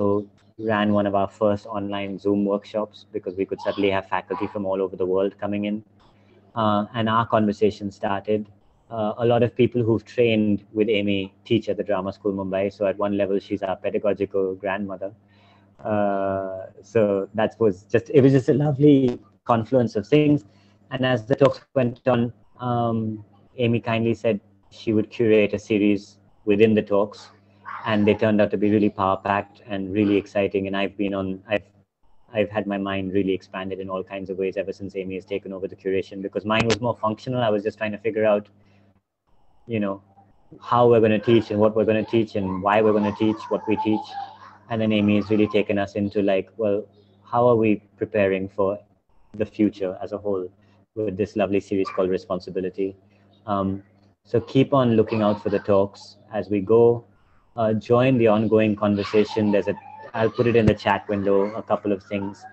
also ran one of our first online Zoom workshops because we could suddenly have faculty from all over the world coming in. And our conversation started. A lot of people who've trained with Amy teach at the Drama School Mumbai. So at one level, she's our pedagogical grandmother. So that was just, it was just a lovely confluence of things. And as the talks went on, Amy kindly said she would curate a series within the talks, and they turned out to be really power-packed and really exciting. And I've had my mind really expanded in all kinds of ways ever since Amy has taken over the curation, because mine was more functional. I was just trying to figure out, you know, how we're going to teach and what we're going to teach and why we're going to teach what we teach. And then Amy has really taken us into like, well, how are we preparing for the future as a whole with this lovely series called Responsibility. So keep on looking out for the talks as we go. Join the ongoing conversation. I'll put it in the chat window, a couple of things.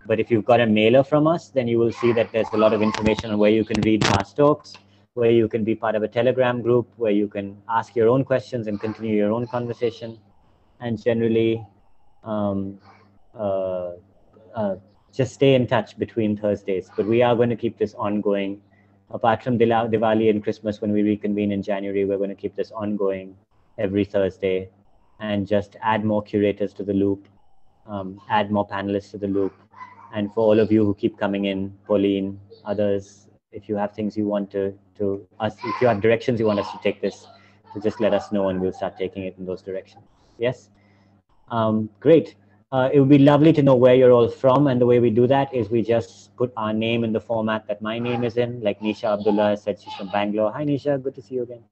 But if you've got a mailer from us, then you will see that there's a lot of information on where you can read past talks, where you can be part of a Telegram group, where you can ask your own questions and continue your own conversation. And generally, just stay in touch between Thursdays. But we are going to keep this ongoing. Apart from Diwali and Christmas, when we reconvene in January, we're going to keep this ongoing every Thursday and just add more curators to the loop, add more panelists to the loop. And for all of you who keep coming in, Pauline, others, if you have things you want if you have directions you want us to take this, to just let us know and we'll start taking it in those directions. Yes? Great. It would be lovely to know where you're all from, and the way we do that is we just put our name in the format that my name is in, like Nisha Abdullah said she's from Bangalore. Hi Nisha, good to see you again.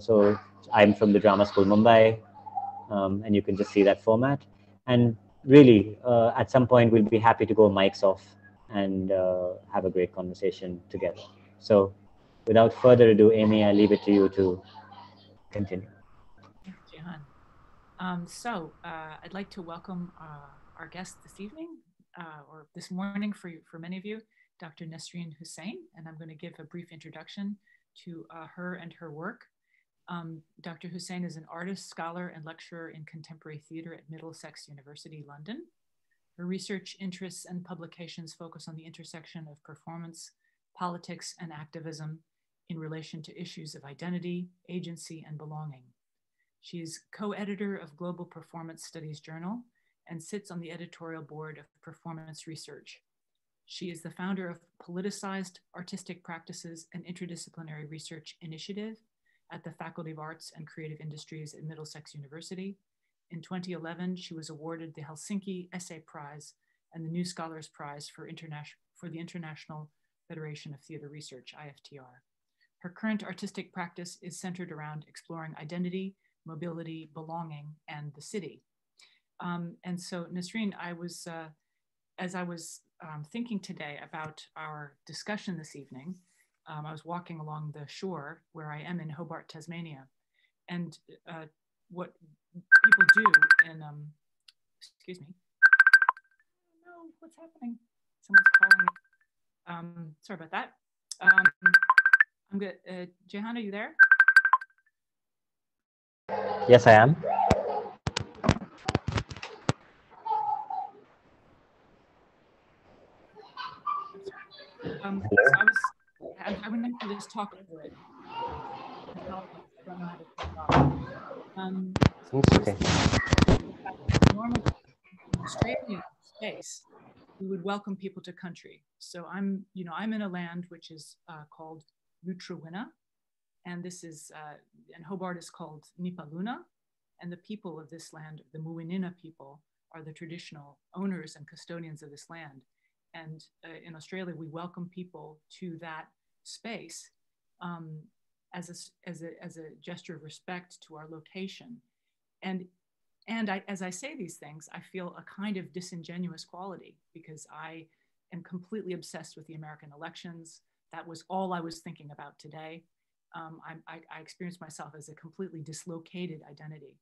So I'm from the Drama School Mumbai, and you can just see that format. And really, at some point we'll be happy to go mics off and have a great conversation together. So without further ado, Amy, I leave it to you to continue. Thanks, Jehan. I'd like to welcome our guest this evening, or this morning for many of you, Dr. Nesreen Hussein, and I'm going to give a brief introduction to her and her work. Dr. Hussein is an artist, scholar, and lecturer in contemporary theater at Middlesex University, London. Her research interests and publications focus on the intersection of performance, politics, and activism in relation to issues of identity, agency, and belonging. She is co-editor of Global Performance Studies Journal and sits on the editorial board of Performance Research. She is the founder of Politicized Artistic Practices and Interdisciplinary Research Initiative at the Faculty of Arts and Creative Industries at Middlesex University. In 2011, she was awarded the Helsinki Essay Prize and the New Scholars Prize for the International Federation of Theater Research, IFTR. Her current artistic practice is centered around exploring identity, mobility, belonging, and the city. And so, Nesreen, as I was thinking today about our discussion this evening, I was walking along the shore where I am in Hobart, Tasmania, and what people do in, excuse me, no, what's happening? Someone's calling me. Sorry about that. I'm good. Jehan, are you there? Yes, I am. So I would like to just talk over it. I don't know how to turn it off. Okay. Normally, in Australian space, we would welcome people to country. So I'm in a land which is called Lutruwina, and this is, and Hobart is called Nipaluna, and the people of this land, the Muwinina people, are the traditional owners and custodians of this land. And in Australia, we welcome people to that space as a gesture of respect to our location. And as I say these things, I feel a kind of disingenuous quality because I am completely obsessed with the American elections. That was all I was thinking about today. I experienced myself as a completely dislocated identity.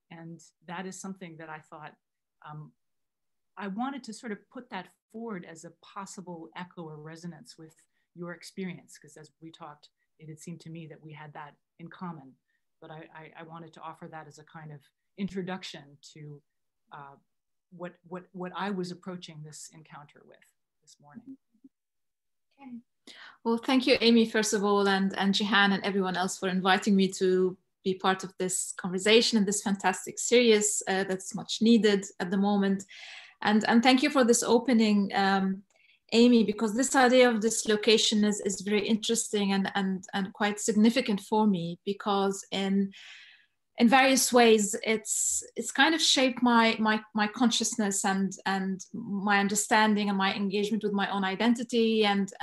And that is something that I thought I wanted to sort of put that forward as a possible echo or resonance with your experience, because as we talked, it had seemed to me that we had that in common. But I wanted to offer that as a kind of introduction to what I was approaching this encounter with this morning. Okay. Well, thank you, Amy, first of all, and Jihan and everyone else for inviting me to be part of this conversation and this fantastic series that's much needed at the moment. And thank you for this opening, Amy, because this idea of dislocation is very interesting and quite significant for me, because in various ways it's kind of shaped my consciousness and my understanding and my engagement with my own identity and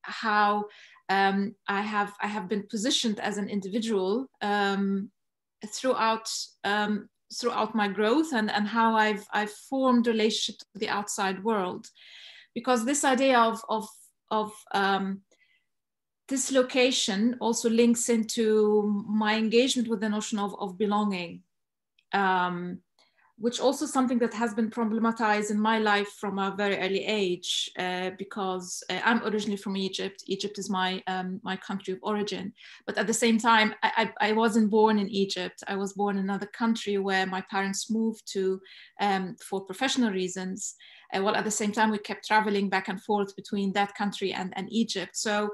how I have been positioned as an individual throughout my growth and how I've formed relationship to the outside world, because this idea of dislocation also links into my engagement with the notion of belonging, which also something that has been problematized in my life from a very early age, because I'm originally from Egypt. Egypt is my country of origin, but at the same time, I wasn't born in Egypt. I was born in another country where my parents moved to for professional reasons. While at the same time, we kept traveling back and forth between that country and Egypt. So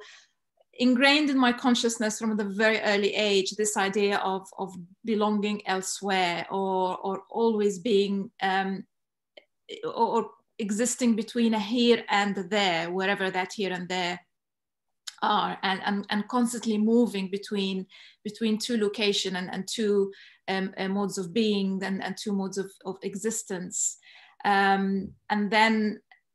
ingrained in my consciousness from the very early age, this idea of belonging elsewhere or always being or existing between a here and there, wherever that here and there are, and constantly moving between two locations and two modes of being and two modes of existence. And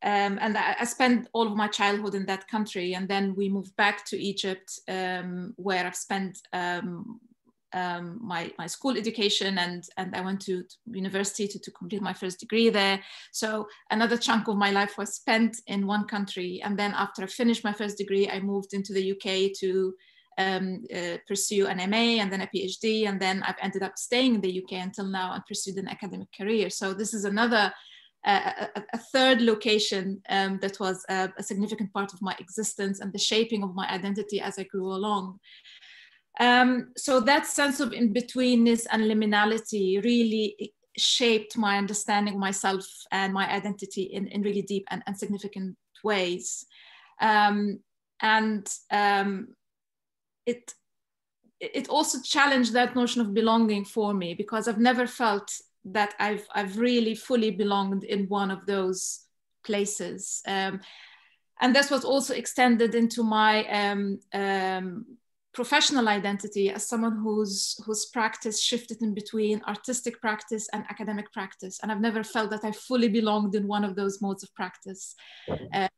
I spent all of my childhood in that country, and then we moved back to Egypt, where I've spent my school education, and I went to university to complete my first degree there. So another chunk of my life was spent in one country, and then after I finished my first degree, I moved into the UK to pursue an MA and then a PhD, and then I've ended up staying in the UK until now and pursued an academic career. So this is another a third location that was a significant part of my existence and the shaping of my identity as I grew along. So that sense of in-betweenness and liminality really shaped my understanding of myself and my identity in really deep and significant ways. It also challenged that notion of belonging for me, because I've never felt that I've really fully belonged in one of those places. And that's what also extended into my professional identity as someone whose practice shifted in between artistic practice and academic practice. And I've never felt that I fully belonged in one of those modes of practice. And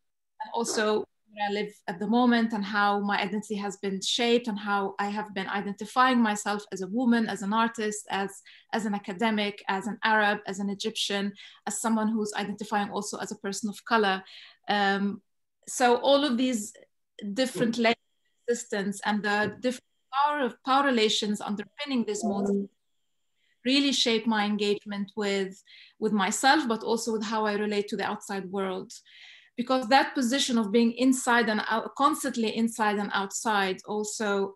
also where I live at the moment and how my identity has been shaped and how I have been identifying myself as a woman, as an artist, as an academic, as an Arab, as an Egyptian, as someone who's identifying also as a person of color. So all of these different layers of existence and the different power relations underpinning this mode really shape my engagement with myself, but also with how I relate to the outside world. Because that position of being inside and out, constantly inside and outside, also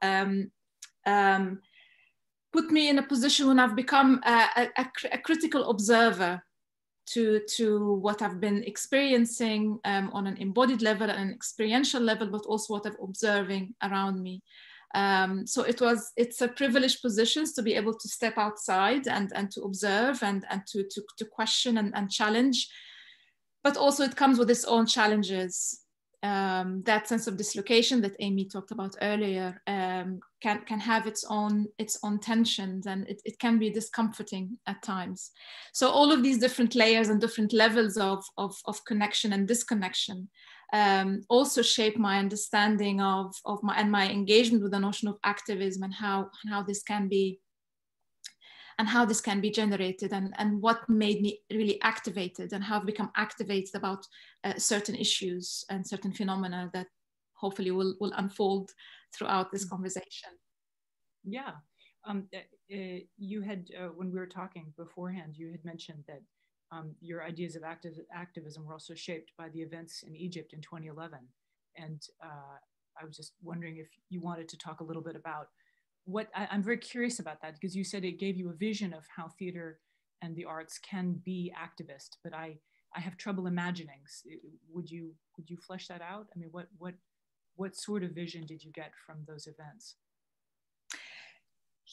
put me in a position when I've become a critical observer to what I've been experiencing on an embodied level and an experiential level, but also what I'm observing around me. So it's a privileged position to be able to step outside and to observe and to question and challenge. But also it comes with its own challenges. That sense of dislocation that Amy talked about earlier can have its own tensions, and it can be discomforting at times. So all of these different layers and different levels of connection and disconnection also shape my understanding of my engagement with the notion of activism and how this can be generated, and what made me really activated, and how I've become activated about certain issues and certain phenomena that hopefully will unfold throughout this conversation. Yeah, you had, when we were talking beforehand, you had mentioned that your ideas of activism were also shaped by the events in Egypt in 2011. And I was just wondering if you wanted to talk a little bit about I'm very curious about that, because you said it gave you a vision of how theater and the arts can be activist, but I have trouble imagining. Would you flesh that out? I mean, what sort of vision did you get from those events?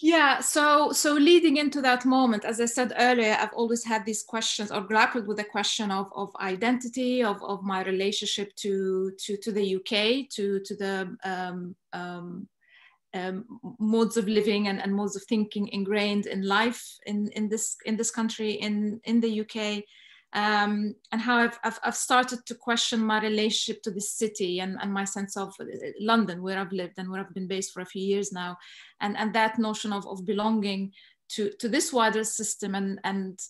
Yeah, so leading into that moment, as I said earlier, I've always had these questions, or grappled with the question of identity, of my relationship to the UK, to the modes of living and modes of thinking ingrained in life in this country, in the UK. And how I've started to question my relationship to this city and my sense of London, where I've lived and where I've been based for a few years now, and that notion of belonging to this wider system, and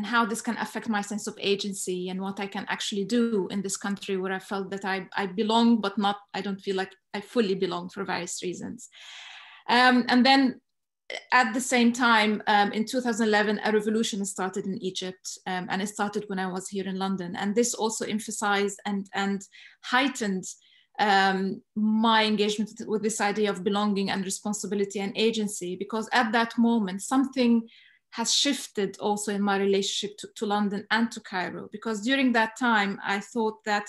how this can affect my sense of agency and what I can actually do in this country where I felt that I belong, but I don't feel like I fully belong for various reasons. And then at the same time, in 2011, a revolution started in Egypt, and it started when I was here in London. And this also emphasized and heightened my engagement with this idea of belonging and responsibility and agency, because at that moment, something has shifted also in my relationship to London and to Cairo. Because during that time, I thought that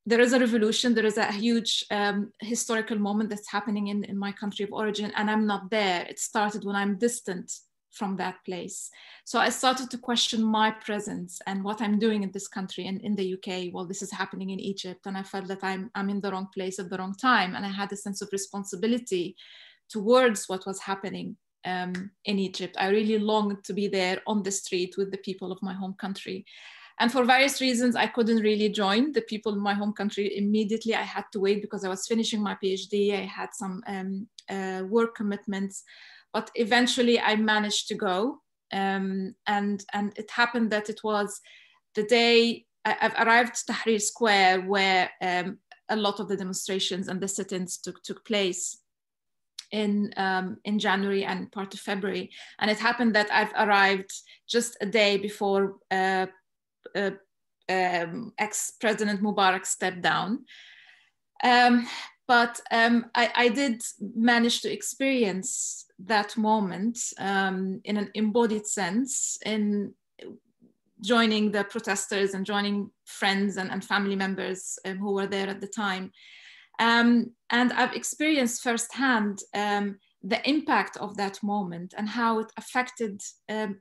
there is a revolution, there is a huge historical moment that's happening in my country of origin, and I'm not there. It started when I'm distant from that place. So I started to question my presence and what I'm doing in this country and in the UK while this is happening in Egypt. And I felt that I'm in the wrong place at the wrong time. And I had a sense of responsibility towards what was happening in Egypt. I really longed to be there on the street with the people of my home country. And for various reasons, I couldn't really join the people in my home country immediately. I had to wait because I was finishing my PhD. I had some work commitments, but eventually I managed to go. And it happened that it was the day I've arrived at Tahrir Square, where a lot of the demonstrations and the sit-ins took place in January and part of February. And it happened that I've arrived just a day before ex-President Mubarak stepped down. But I did manage to experience that moment in an embodied sense, in joining the protesters and joining friends and family members who were there at the time. And I've experienced firsthand the impact of that moment and how it affected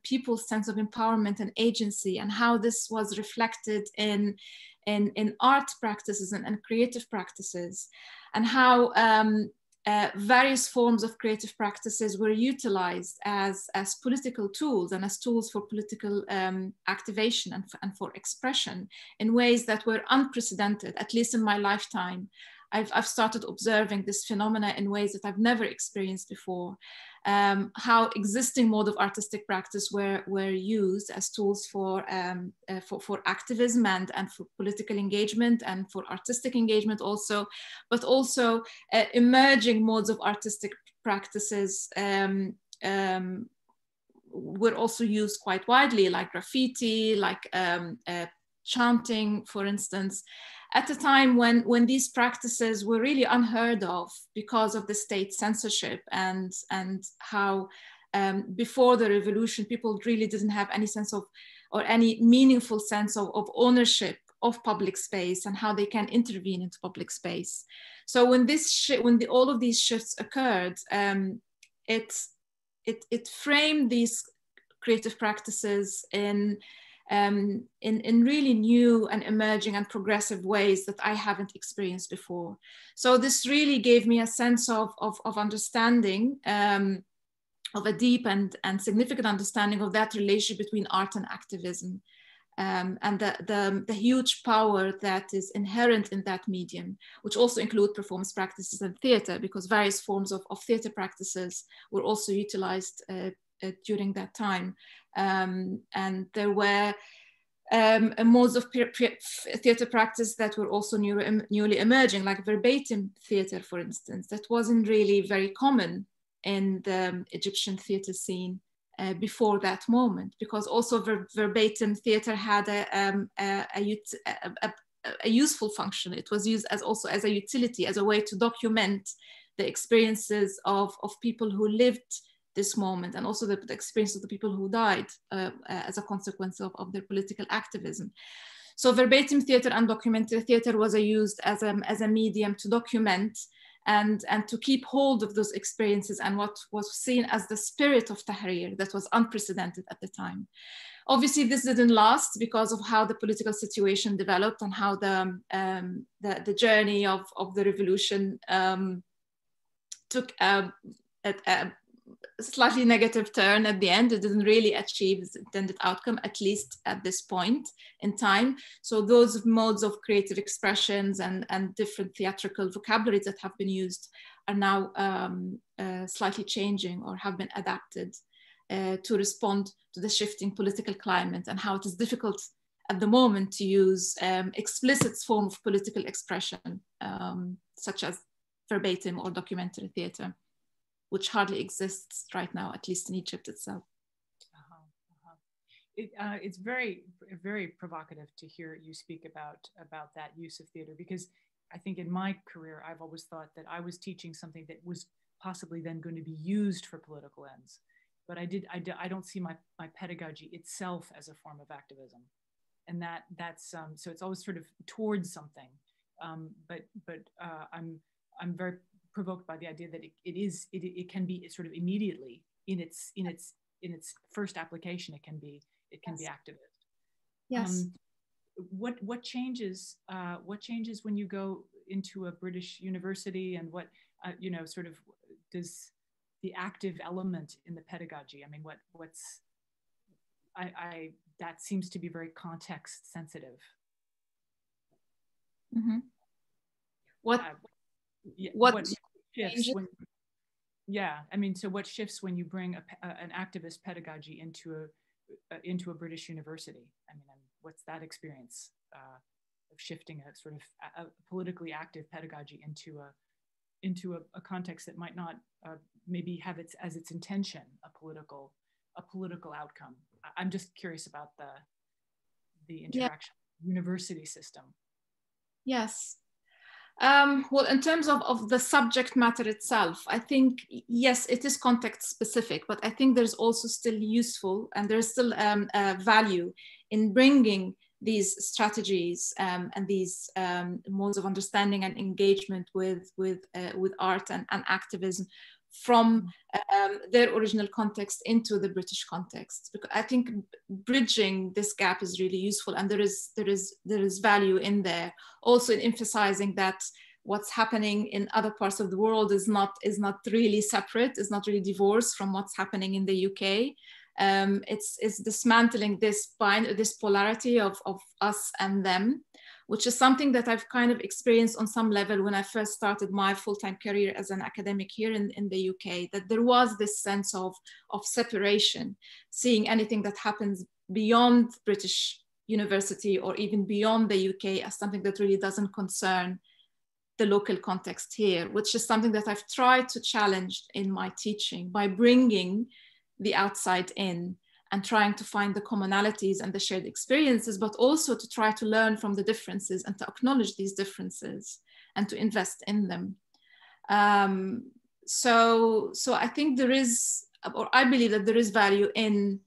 people's sense of empowerment and agency, and how this was reflected in art practices and creative practices, and how various forms of creative practices were utilized as political tools and as tools for political activation and for expression in ways that were unprecedented, at least in my lifetime. I've started observing this phenomena in ways that I've never experienced before. How existing mode of artistic practice were used as tools for activism and for political engagement and for artistic engagement also, but also emerging modes of artistic practices were also used quite widely, like graffiti, like chanting, for instance, at a time when these practices were really unheard of because of the state censorship and how before the revolution, people really didn't have any sense of, or any meaningful sense of ownership of public space and how they can intervene into public space. So when all of these shifts occurred, it framed these creative practices in really new and emerging and progressive ways that I haven't experienced before. So this really gave me a sense of understanding, of a deep and significant understanding of that relationship between art and activism, and the huge power that is inherent in that medium, which also include performance practices and theater, because various forms of theater practices were also utilized during that time. And there were modes of theater practice that were also newly emerging, like verbatim theater, for instance, that wasn't really very common in the Egyptian theater scene before that moment, because also verbatim theater had a useful function. It was used also as a utility, as a way to document the experiences of people who lived this moment, and also the experience of the people who died as a consequence of their political activism. So verbatim theater and documentary theater was used as a medium to document and to keep hold of those experiences and what was seen as the spirit of Tahrir that was unprecedented at the time. Obviously, this didn't last because of how the political situation developed and how the journey of the revolution took a slightly negative turn at the end. It didn't really achieve its intended outcome, at least at this point in time. So those modes of creative expressions and different theatrical vocabularies that have been used are now slightly changing or have been adapted to respond to the shifting political climate and how it is difficult at the moment to use explicit form of political expression, such as verbatim or documentary theater, which hardly exists right now, at least in Egypt itself. It's very, very provocative to hear you speak about that use of theater, because I think in my career, I've always thought that I was teaching something that was possibly then going to be used for political ends. But I don't see my pedagogy itself as a form of activism. And that's so it's always sort of towards something. But I'm very provoked by the idea that it can be sort of immediately in its first application, it can be activist. Yes. What changes when you go into a British university, and what sort of does the active element in the pedagogy? I mean, that seems to be very context sensitive. Mm-hmm. What shifts when? Yeah, I mean, so what shifts when you bring an activist pedagogy into a British university? I mean, what's that experience of shifting a sort of a politically active pedagogy into a context that might not maybe have as its intention a political outcome? I'm just curious about the interaction university system. Yes. Well, in terms of the subject matter itself, I think, yes, it is context specific, but I think there's also still useful and there's still value in bringing these strategies and these modes of understanding and engagement with art and activism from their original context into the British context. Because I think bridging this gap is really useful, and there is value in there. Also in emphasizing that what's happening in other parts of the world is not really separate, is not really divorced from what's happening in the UK. It's dismantling this polarity of us and them, which is something that I've kind of experienced on some level when I first started my full-time career as an academic here in the UK, that there was this sense of separation, seeing anything that happens beyond British university or even beyond the UK as something that really doesn't concern the local context here, which is something that I've tried to challenge in my teaching by bringing the outside in and trying to find the commonalities and the shared experiences, but also to try to learn from the differences and to acknowledge these differences and to invest in them. So I think there is, or I believe that there is value in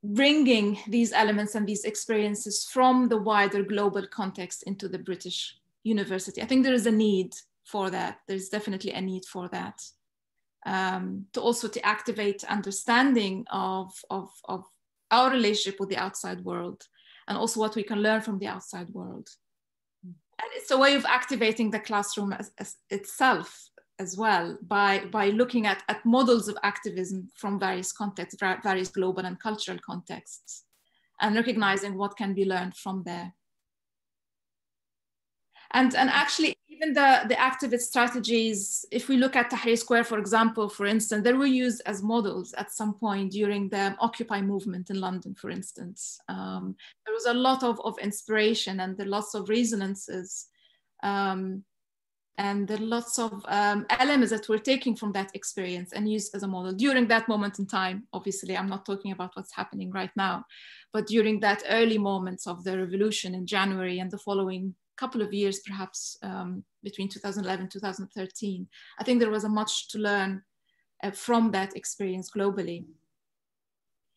bringing these elements and these experiences from the wider global context into the British university. I think there is a need for that. There's definitely a need for that. To activate understanding of our relationship with the outside world, and also what we can learn from the outside world. And it's a way of activating the classroom as itself as well, by looking at models of activism from various contexts, various global and cultural contexts, and recognizing what can be learned from there. And actually, even the activist strategies, if we look at Tahrir Square, for example, for instance, they were used as models at some point during the Occupy movement in London, for instance. There was a lot of inspiration, and there are lots of resonances, and there are lots of elements that we're taking from that experience and used as a model during that moment in time. Obviously, I'm not talking about what's happening right now, but during that early moments of the revolution in January and the following couple of years, perhaps between 2011, 2013, I think there was a much to learn from that experience globally.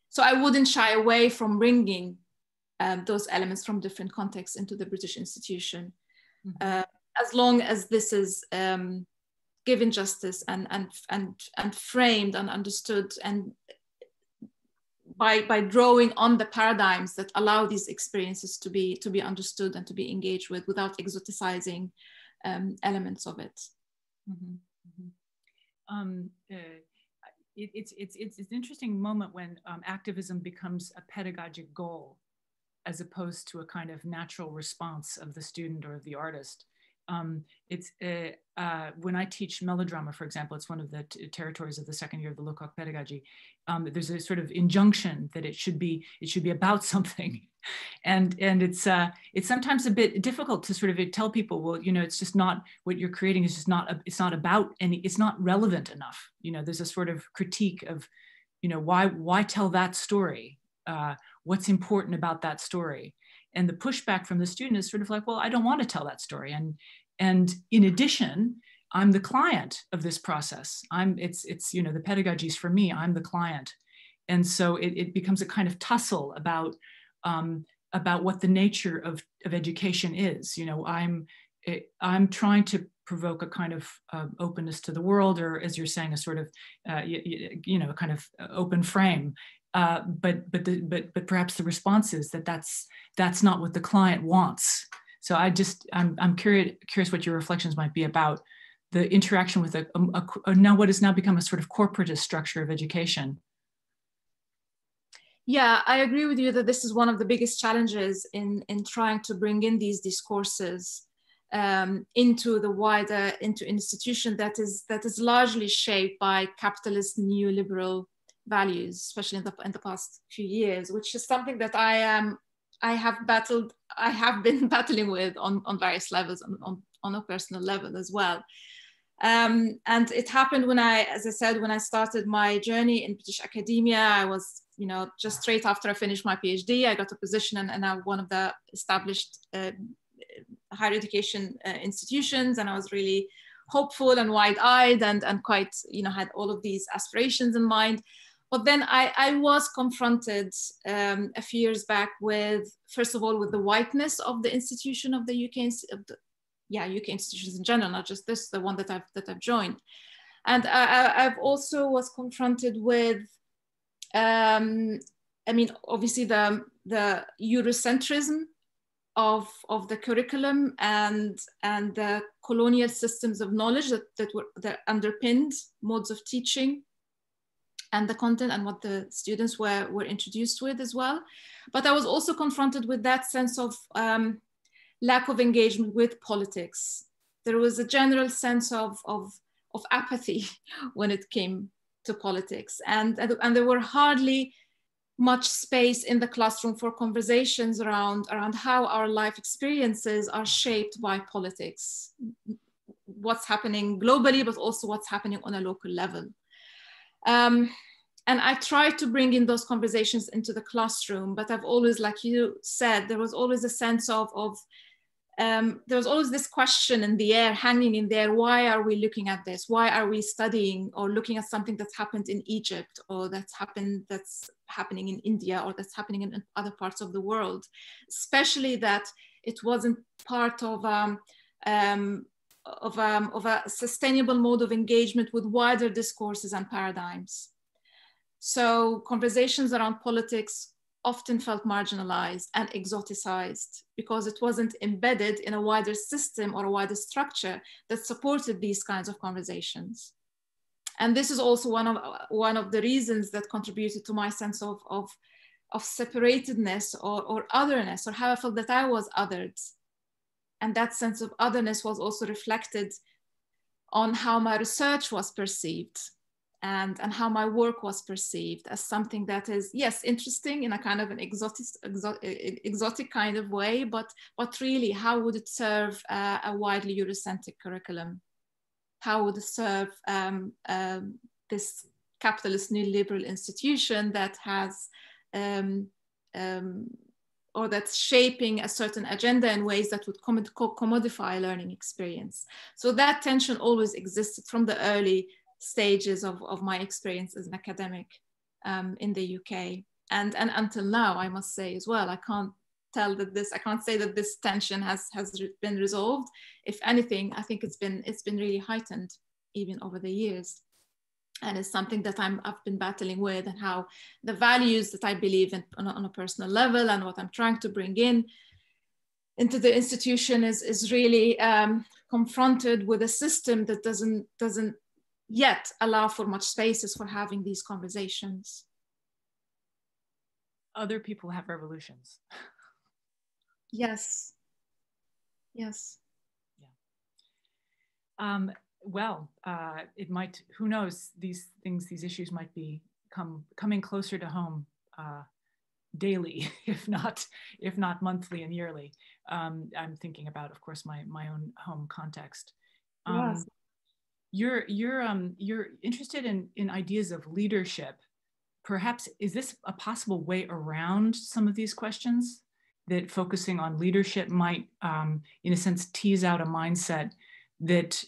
So I wouldn't shy away from bringing those elements from different contexts into the British institution, as long as this is given justice and framed and understood, and by drawing on the paradigms that allow these experiences to be understood and to be engaged with without exoticizing elements of it. It's an interesting moment when activism becomes a pedagogic goal as opposed to a kind of natural response of the student or of the artist. When I teach melodrama, for example, it's one of the territories of the second year of the Lecoq pedagogy. There's a sort of injunction that it should be about something, and it's sometimes a bit difficult to sort of tell people, well, you know, it's just not, what you're creating is just not, it's not about any, it's not relevant enough. You know, there's a sort of critique of, you know, why tell that story? What's important about that story? And the pushback from the student is sort of like, well, I don't want to tell that story. And in addition, I'm the client of this process. It's you know, the pedagogy is for me, I'm the client. And so it becomes a kind of tussle about what the nature of education is. You know, I'm trying to provoke a kind of openness to the world, or as you're saying, a sort of, you know, a kind of open frame. But perhaps the response is that that's not what the client wants. So I'm curious what your reflections might be about the interaction with now what has now become a sort of corporatist structure of education. Yeah, I agree with you that this is one of the biggest challenges in trying to bring in these discourses into the wider, into institution that is largely shaped by capitalist neoliberal values, especially in the past few years, which is something that I have been battling with on various levels, on a personal level as well. And it happened when as I said, when I started my journey in British academia. I was, you know, just straight after I finished my PhD, I got a position and now one of the established higher education institutions, and I was really hopeful and wide-eyed and quite, you know, had all of these aspirations in mind. But then I was confronted a few years back with, first of all, with the whiteness of the institution of the UK, UK institutions in general, not just this, the one that I've joined. And I've also was confronted with, I mean, obviously the Eurocentrism of the curriculum and the colonial systems of knowledge that underpinned modes of teaching and the content and what the students were introduced with as well. But I was also confronted with that sense of lack of engagement with politics. There was a general sense of apathy when it came to politics. And there were hardly much space in the classroom for conversations around how our life experiences are shaped by politics, what's happening globally, but also what's happening on a local level. And I tried to bring in those conversations into the classroom, but I've always, like you said, there was always a sense there was always this question in the air, hanging in there. Why are we looking at this? Why are we studying or looking at something that's happened in Egypt, or that's happening in India, or that's happening in other parts of the world? Especially that it wasn't part of a sustainable mode of engagement with wider discourses and paradigms. So conversations around politics often felt marginalized and exoticized because it wasn't embedded in a wider system or a wider structure that supported these kinds of conversations. And this is also one of the reasons that contributed to my sense of separatedness or otherness, or how I felt that I was othered. And that sense of otherness was also reflected on how my research was perceived and how my work was perceived as something that is, yes, interesting in a kind of an exotic kind of way, but really, how would it serve a widely Eurocentric curriculum? How would it serve this capitalist neoliberal institution that has or that's shaping a certain agenda in ways that would commodify learning experience. So that tension always existed from the early stages of my experience as an academic in the UK. And until now, I must say as well, I can't say that this tension has been resolved. If anything, I think it's been really heightened even over the years. And it's something that I've been battling with, and how the values that I believe in on a personal level and what I'm trying to bring into the institution is really confronted with a system that doesn't yet allow for much spaces for having these conversations. Other people have revolutions. Yes. Yes. Yeah. Well, it might, who knows, these issues might be coming closer to home daily, if not monthly and yearly. I'm thinking about, of course, my own home context. Yes. You're interested in ideas of leadership. Perhaps, is this a possible way around some of these questions, that focusing on leadership might, in a sense, tease out a mindset that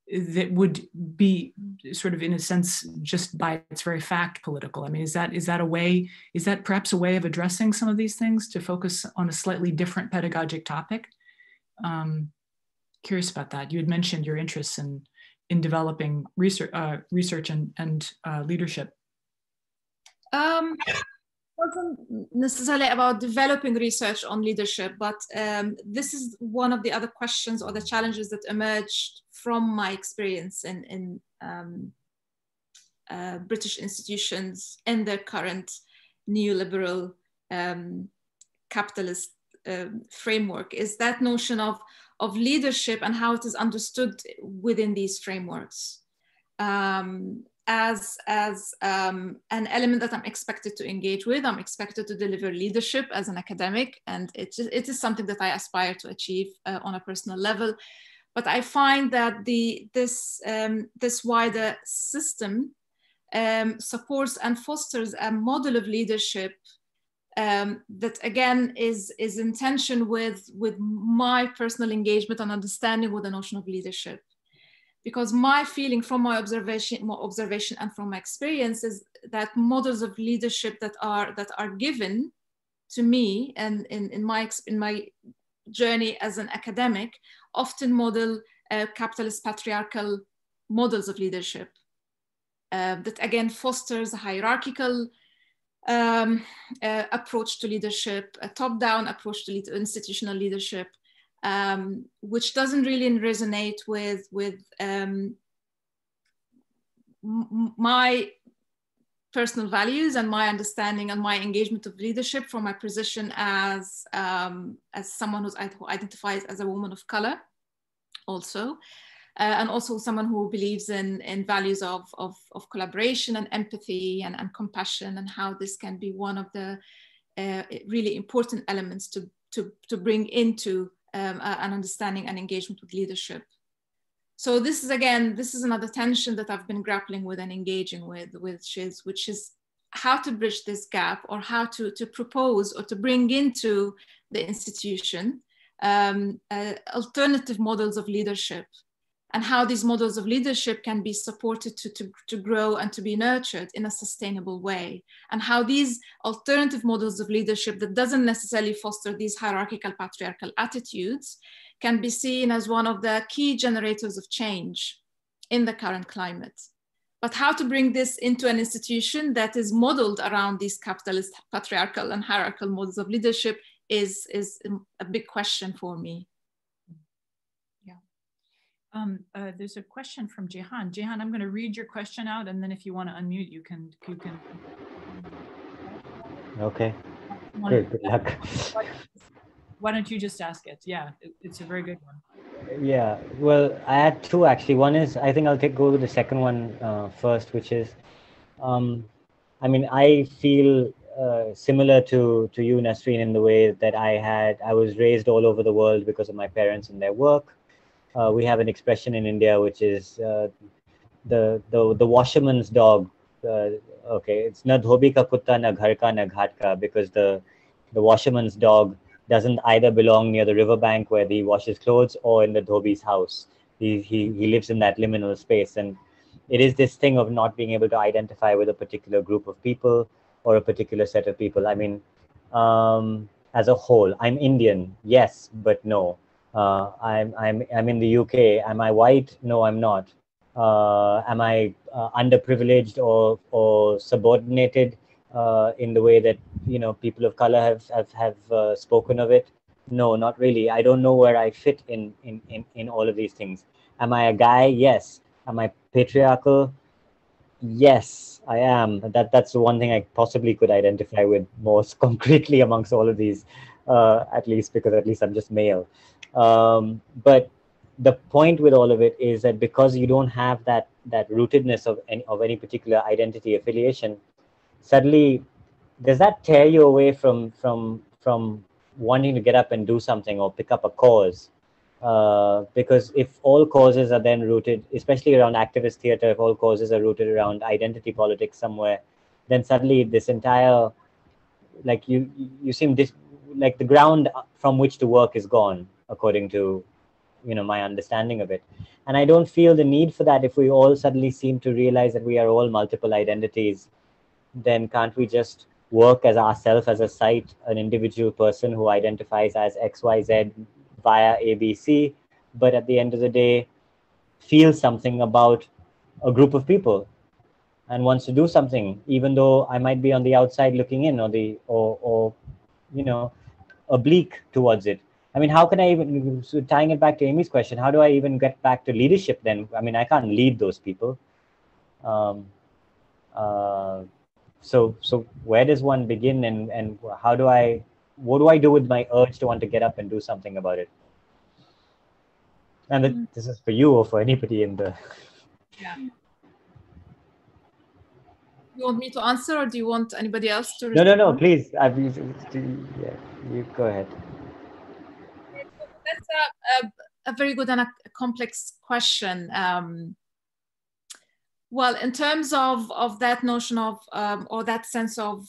that would be sort of, in a sense, just by its very fact, political? I mean, is that a way? Is that perhaps a way of addressing some of these things, to focus on a slightly different pedagogic topic? Curious about that. You had mentioned your interests in developing research and leadership. It wasn't necessarily about developing research on leadership, but this is one of the other questions or the challenges that emerged from my experience in British institutions in their current neoliberal capitalist framework, is that notion of leadership and how it is understood within these frameworks. As an element that I'm expected to engage with. I'm expected to deliver leadership as an academic, and it is something that I aspire to achieve on a personal level. But I find that this wider system supports and fosters a model of leadership that again is in tension with my personal engagement and understanding with the notion of leadership. Because my feeling from my observation and from my experience is that models of leadership that are given to me and in my journey as an academic often model capitalist patriarchal models of leadership that again fosters a hierarchical approach to leadership, a top-down approach to institutional leadership. Which doesn't really resonate with my personal values and my understanding and my engagement of leadership from my position as someone who identifies as a woman of color, also, and also someone who believes in values of collaboration and empathy and compassion, and how this can be one of the really important elements to bring into an understanding and engagement with leadership. So this is another tension that I've been grappling with and engaging with, which is how to bridge this gap, or how to propose or to bring into the institution alternative models of leadership, and how these models of leadership can be supported to grow and to be nurtured in a sustainable way, and how these alternative models of leadership that doesn't necessarily foster these hierarchical patriarchal attitudes can be seen as one of the key generators of change in the current climate. But how to bring this into an institution that is modeled around these capitalist patriarchal and hierarchical models of leadership is a big question for me. There's a question from Jehan. Jehan, I'm going to read your question out, and then if you want to unmute, you can. Okay. Good luck. Why don't you just ask it? Yeah, it's a very good one. Yeah, well, I had two actually. One is, I think I'll go with the second one first, which is, I mean, I feel similar to you, Nesreen, in the way that I was raised all over the world because of my parents and their work. We have an expression in India which is the washerman's dog. Okay, it's na dhobi ka kutta, na ghar ka, na ghat ka, because the the washerman's dog doesn't either belong near the riverbank where he washes clothes or in the dhobi's house. He lives in that liminal space. And it is this thing of not being able to identify with a particular group of people or a particular set of people. I mean, as a whole, I'm Indian, yes, but no. I'm in the UK. Am I white? No, I'm not. Am I underprivileged or subordinated in the way that people of color have spoken of it? No, not really. I don't know where I fit in all of these things. Am I a guy? Yes. Am I patriarchal? Yes, I am. That's the one thing I possibly could identify with most concretely amongst all of these, at least because at least I'm just male. But the point with all of it is that because you don't have that rootedness of any particular identity affiliation, suddenly does that tear you away from wanting to get up and do something or pick up a cause? Because if all causes are then rooted, especially around activist theater, if all causes are rooted around identity politics somewhere, then suddenly this entire, like you seem like the ground from which to work is gone, according to my understanding of it. And I don't feel the need for that. If we all suddenly seem to realize that we are all multiple identities, then can't we just work as ourselves as a site, an individual person who identifies as XYZ via ABC, but at the end of the day feel something about a group of people and wants to do something, even though I might be on the outside looking in, or oblique towards it. I mean, how can I even, so tying it back to Amy's question, how do I even get back to leadership then? I mean, I can't lead those people. So where does one begin, and what do I do with my urge to want to get up and do something about it? And this is for you or for anybody in the... Yeah. You want me to answer, or do you want anybody else to respond? No, please. You go ahead. That's a very good and a complex question. Well, in terms of that notion of or that sense of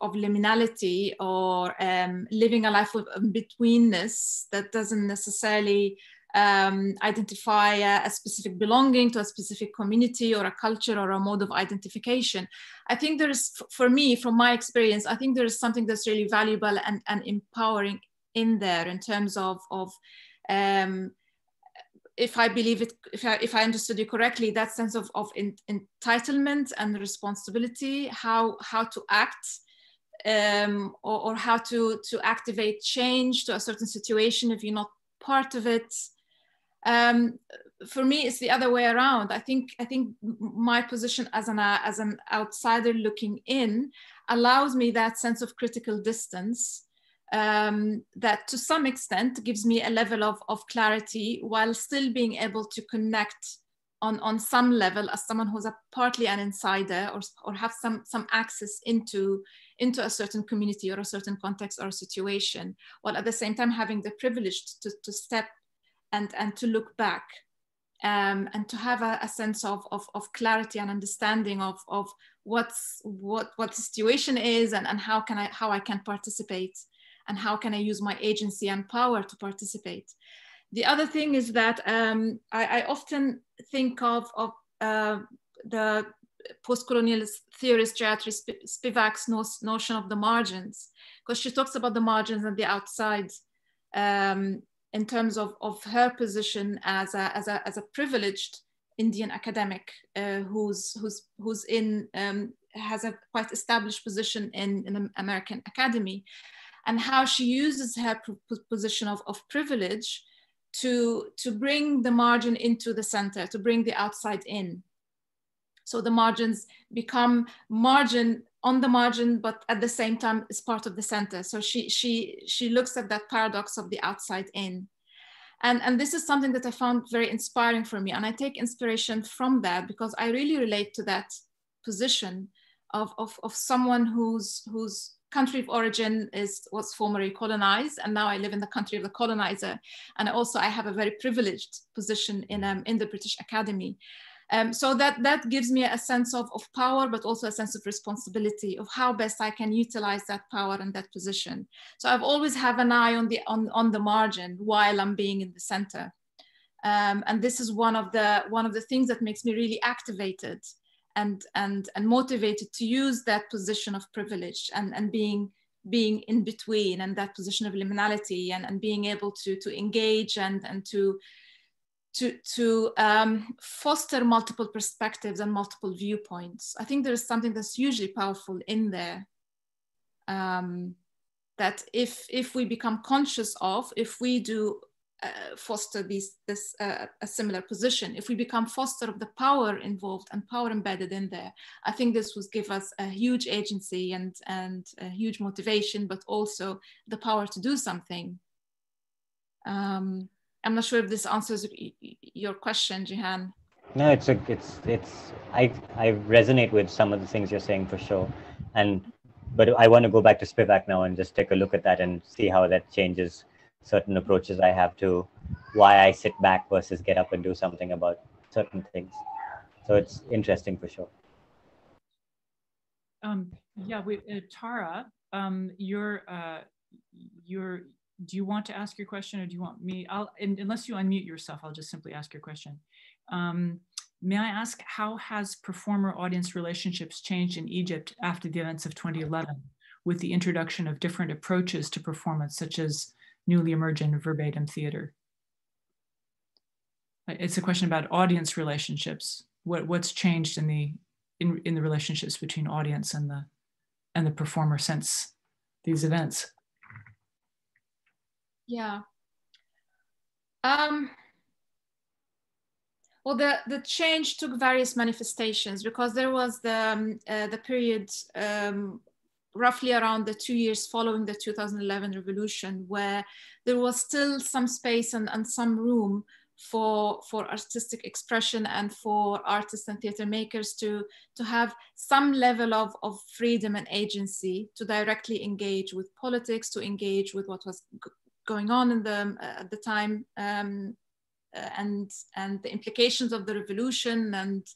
liminality, or living a life of betweenness that doesn't necessarily identify a specific belonging to a specific community or a culture or a mode of identification. I think there is, for me, from my experience, I think there is something that's really valuable and empowering in there, in terms of if I believe it, if I understood you correctly, that sense of entitlement and responsibility, how to act, or how to activate change to a certain situation if you're not part of it. For me, it's the other way around. I think my position as an outsider looking in allows me that sense of critical distance, that to some extent gives me a level of clarity, while still being able to connect on some level as someone who's partly an insider, or have some access into a certain community or a certain context or a situation, while at the same time having the privilege to step and to look back, and to have a sense of clarity and understanding of what the situation is, and how I can participate, and how can I use my agency and power to participate. The other thing is that I often think of the post-colonial theorist Gayatri Spivak's notion of the margins, because she talks about the margins and the outside, in terms of her position as a privileged Indian academic, who's in has a quite established position in an American academy, and how she uses her position of privilege to bring the margin into the center, to bring the outside in. So the margins become margin on the margin, but at the same time is part of the center. So she looks at that paradox of the outside in. And this is something that I found very inspiring for me. And I take inspiration from that, because I really relate to that position of someone whose country of origin was formerly colonized, and now I live in the country of the colonizer. And also I have a very privileged position in the British Academy. So that gives me a sense of power, but also a sense of responsibility of how best I can utilize that power and that position. So I've always have an eye on the margin while I'm being in the center. And this is one of the things that makes me really activated and motivated to use that position of privilege and being in between, and that position of liminality, and being able to engage and to foster multiple perspectives and multiple viewpoints. I think there is something that's hugely powerful in there, that if we become conscious of, if we do foster a similar position, if we become foster of the power involved and power embedded in there, I think this would give us a huge agency and a huge motivation, but also the power to do something. I'm not sure if this answers your question, Jihan. No, I resonate with some of the things you're saying for sure, but I want to go back to Spivak now and just take a look at that and see how that changes certain approaches I have to why I sit back versus get up and do something about certain things. So it's interesting for sure. Yeah, Tara, do you want to ask your question, or do you want me? Unless you unmute yourself, I'll just simply ask your question. May I ask, how has performer-audience relationships changed in Egypt after the events of 2011, with the introduction of different approaches to performance, such as newly emergent verbatim theater? It's a question about audience relationships. What's changed in the relationships between audience and the performer since these events? Yeah. Well, the change took various manifestations, because there was the period roughly around the 2 years following the 2011 revolution, where there was still some space and some room for artistic expression and for artists and theater makers to have some level of freedom and agency to directly engage with politics, to engage with what was going on in at the time, and the implications of the revolution, and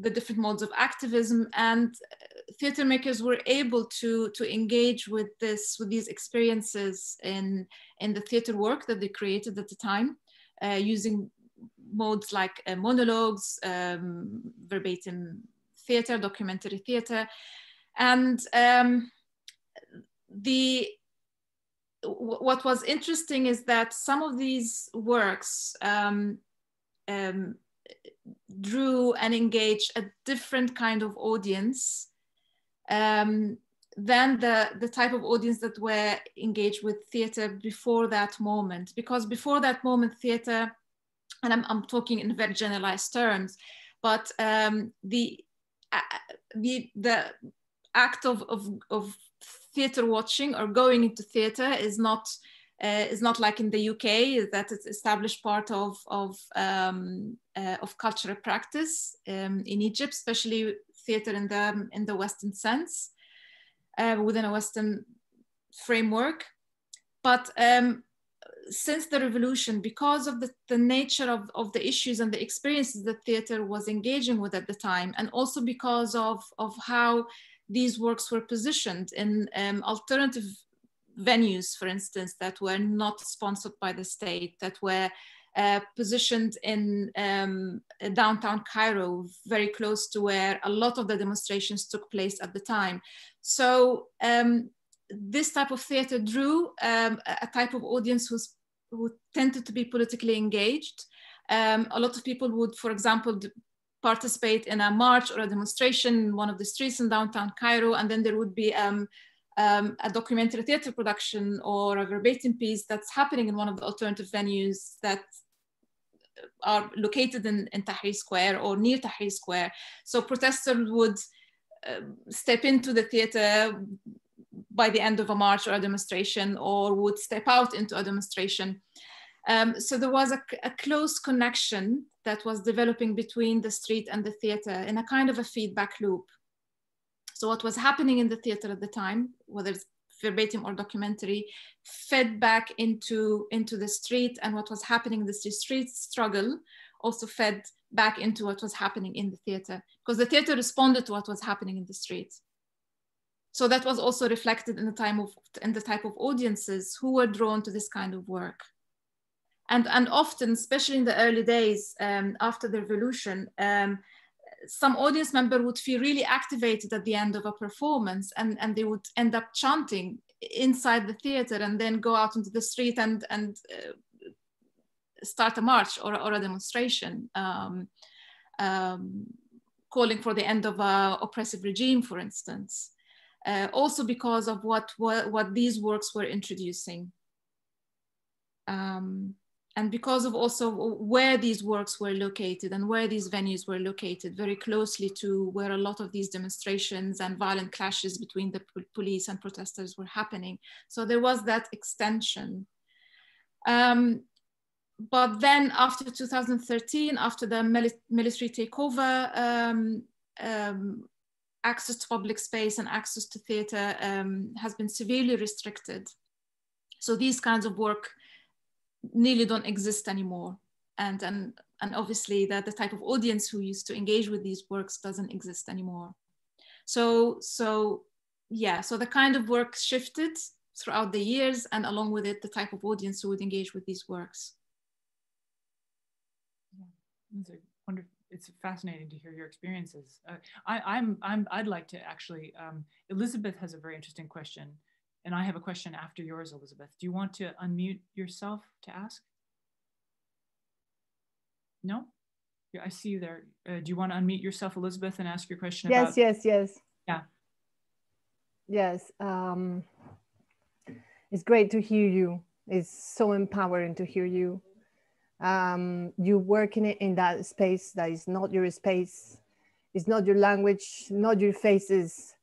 the different modes of activism. And theater makers were able to engage with these experiences in the theater work that they created at the time, using modes like monologues, verbatim theater, documentary theater. And what was interesting is that some of these works drew and engaged a different kind of audience than the type of audience that were engaged with theater before that moment. Because before that moment, theater, and I'm talking in very generalized terms, but the act of theater watching or going into theater is not like in the UK, that it's established part of cultural practice in Egypt, especially theater in the Western sense, within a Western framework. But since the revolution, because of the nature of the issues and the experiences that theater was engaging with at the time, and also because of how these works were positioned in alternative venues, for instance, that were not sponsored by the state, that were positioned in downtown Cairo, very close to where a lot of the demonstrations took place at the time. So this type of theater drew a type of audience who tended to be politically engaged. A lot of people would, for example, participate in a march or a demonstration in one of the streets in downtown Cairo, and then there would be a documentary theater production or a verbatim piece that's happening in one of the alternative venues that are located in Tahrir Square or near Tahrir Square. So protesters would step into the theater by the end of a march or a demonstration, or would step out into a demonstration. So there was a close connection that was developing between the street and the theater in a kind of a feedback loop. So what was happening in the theater at the time, whether it's verbatim or documentary, fed back into the street, and what was happening in the street struggle also fed back into what was happening in the theater, because the theater responded to what was happening in the street. So that was also reflected in the type of audiences who were drawn to this kind of work. And often, especially in the early days after the revolution, some audience member would feel really activated at the end of a performance, and they would end up chanting inside the theater and then go out into the street and start a march or a demonstration, calling for the end of an oppressive regime, for instance. Also because of what these works were introducing. And because of also where these works were located and where these venues were located, very closely to where a lot of these demonstrations and violent clashes between the police and protesters were happening. So there was that extension. But then after 2013, after the military takeover, access to public space and access to theater has been severely restricted. So these kinds of work nearly don't exist anymore. And obviously the type of audience who used to engage with these works doesn't exist anymore. So the kind of work shifted throughout the years, and along with it, the type of audience who would engage with these works. Yeah, it's fascinating to hear your experiences. I'd like to actually, Elizabeth has a very interesting question, and I have a question after yours, Elizabeth. Do you want to unmute yourself to ask? No? Yeah, I see you there. Do you want to unmute yourself, Elizabeth, and ask your question about? Yes. Yeah. Yes. It's great to hear you. It's so empowering to hear you. You work in that space that is not your space. It's not your language, not your faces.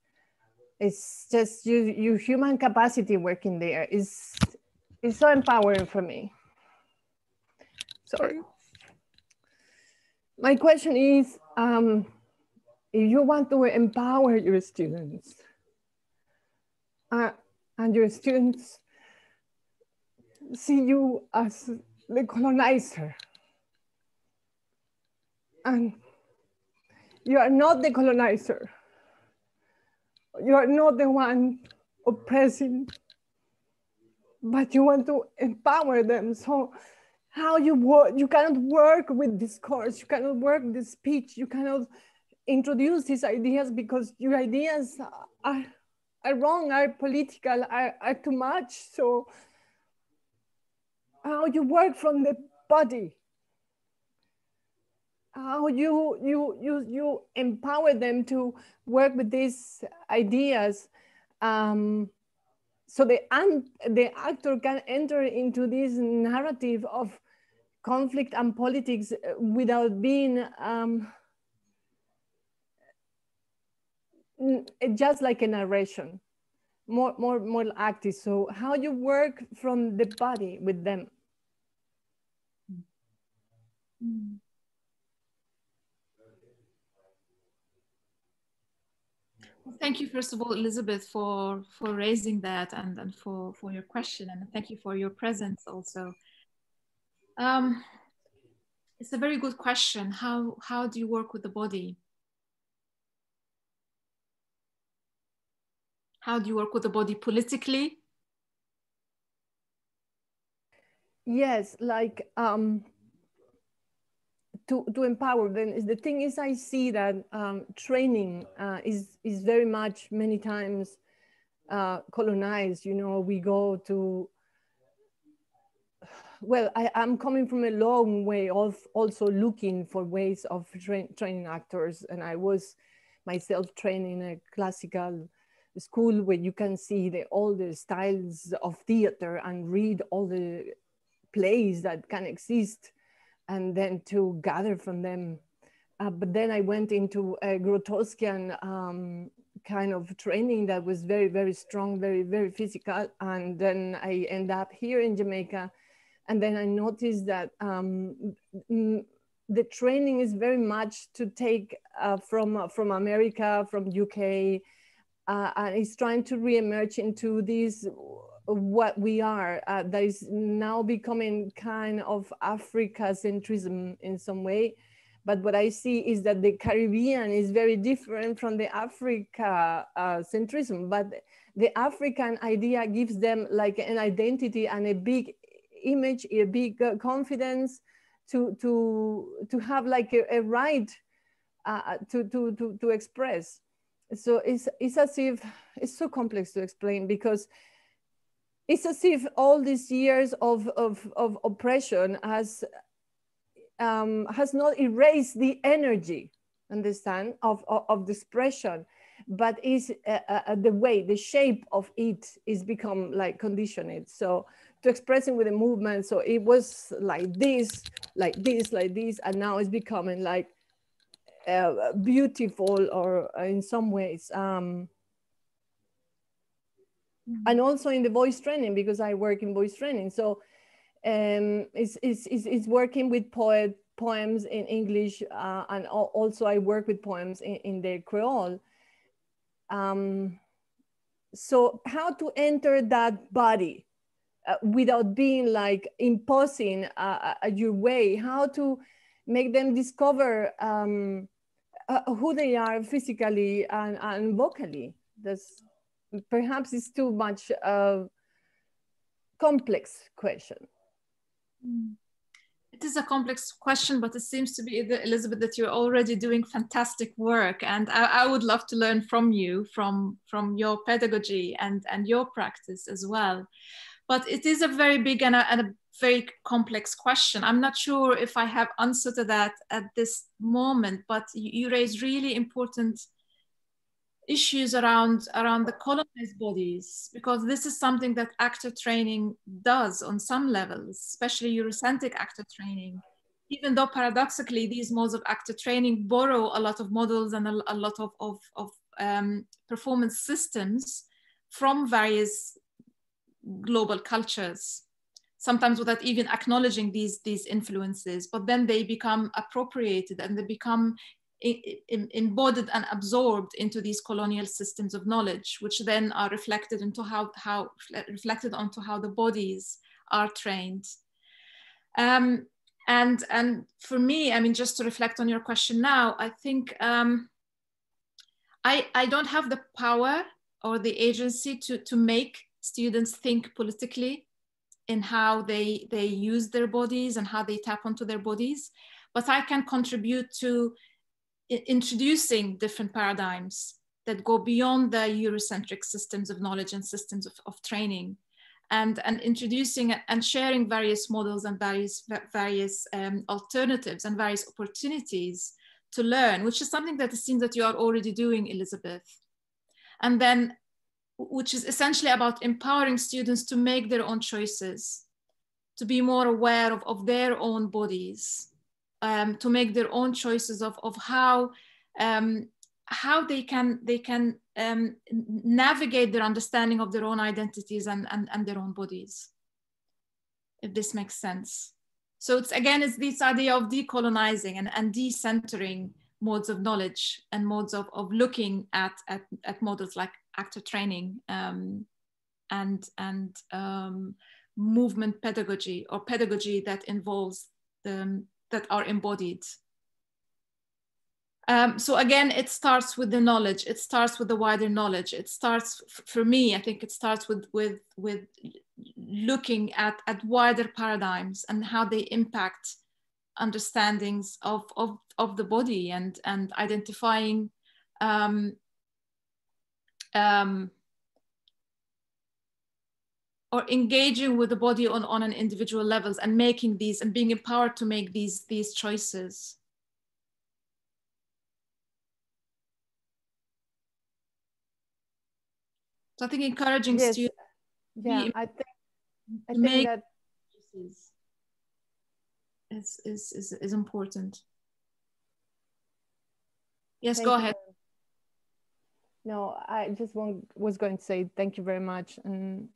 It's just your human capacity working there. It's so empowering for me. Sorry. My question is, if you want to empower your students, and your students see you as the colonizer, and you are not the colonizer, you are not the one oppressing, but you want to empower them. So how you work, you cannot work with discourse, you cannot work with speech, you cannot introduce these ideas because your ideas are wrong, are political, are too much. So how you work from the body, how you empower them to work with these ideas, so the actor can enter into this narrative of conflict and politics without being just like a narration, more active. So how you work from the body with them. Thank you, first of all, Elizabeth, for raising that and for your question, and thank you for your presence also. It's a very good question. How do you work with the body? How do you work with the body politically? Yes, like to empower them. The thing is, I see that training is very much many times colonized. You know, we go to, well, I'm coming from a long way of also looking for ways of training actors, and I was myself trained in a classical school where you can see all the styles of theater and read all the plays that can exist, and then to gather from them. But then I went into a Grotowskian kind of training that was very, very strong, very, very physical. And then I end up here in Jamaica. And then I noticed that the training is very much to take from America, from UK, and it's trying to reemerge into this, what we are, that is now becoming kind of Africa-centrism in some way. But what I see is that the Caribbean is very different from the Africa centrism, but the African idea gives them like an identity and a big image, a big confidence to have like a right to express. So it's as if, it's so complex to explain, because it's as if all these years of oppression has not erased the energy, understand, of the expression, but is the way, the shape of it is become like conditioned. So to expressing with the movement, so it was like this, like this, like this, and now it's becoming like beautiful, or in some ways. And also in the voice training, because I work in voice training. So it's working with poems in English, and also I work with poems in the Creole. So how to enter that body without being like imposing your way, how to make them discover who they are physically and vocally. That's perhaps it's too much complex question. It is a complex question, but it seems to be, Elizabeth, that you're already doing fantastic work, and I would love to learn from you, from your pedagogy and your practice as well. But it is a very big and a very complex question. I'm not sure if I have answer to that at this moment, but you raise really important issues around the colonized bodies, because this is something that actor training does on some levels, especially Eurocentric actor training, even though paradoxically these modes of actor training borrow a lot of models and a lot of performance systems from various global cultures, sometimes without even acknowledging these influences, but then they become appropriated and they become embodied and absorbed into these colonial systems of knowledge, which then are reflected into reflected onto how the bodies are trained. And for me, I mean, just to reflect on your question now, I think I don't have the power or the agency to make students think politically in how they use their bodies and how they tap onto their bodies, but I can contribute to introducing different paradigms that go beyond the Eurocentric systems of knowledge and systems of training, and introducing and sharing various models and various alternatives and various opportunities to learn, which is something that it seems that you are already doing, Elizabeth. And then, which is essentially about empowering students to make their own choices, to be more aware of their own bodies, to make their own choices of how they can navigate their understanding of their own identities and their own bodies, if this makes sense. So it's this idea of decolonizing and decentering modes of knowledge and modes of looking at models like actor training and movement pedagogy, or pedagogy that involves that are embodied. So again, it starts with the knowledge. It starts with the wider knowledge. It starts, for me, I think it starts with looking at wider paradigms and how they impact understandings of the body, and identifying or engaging with the body on an individual levels, and making these, and being empowered to make these choices. So I think encouraging students, I think that is important. Yes, go ahead. No, I just was going to say thank you very much. And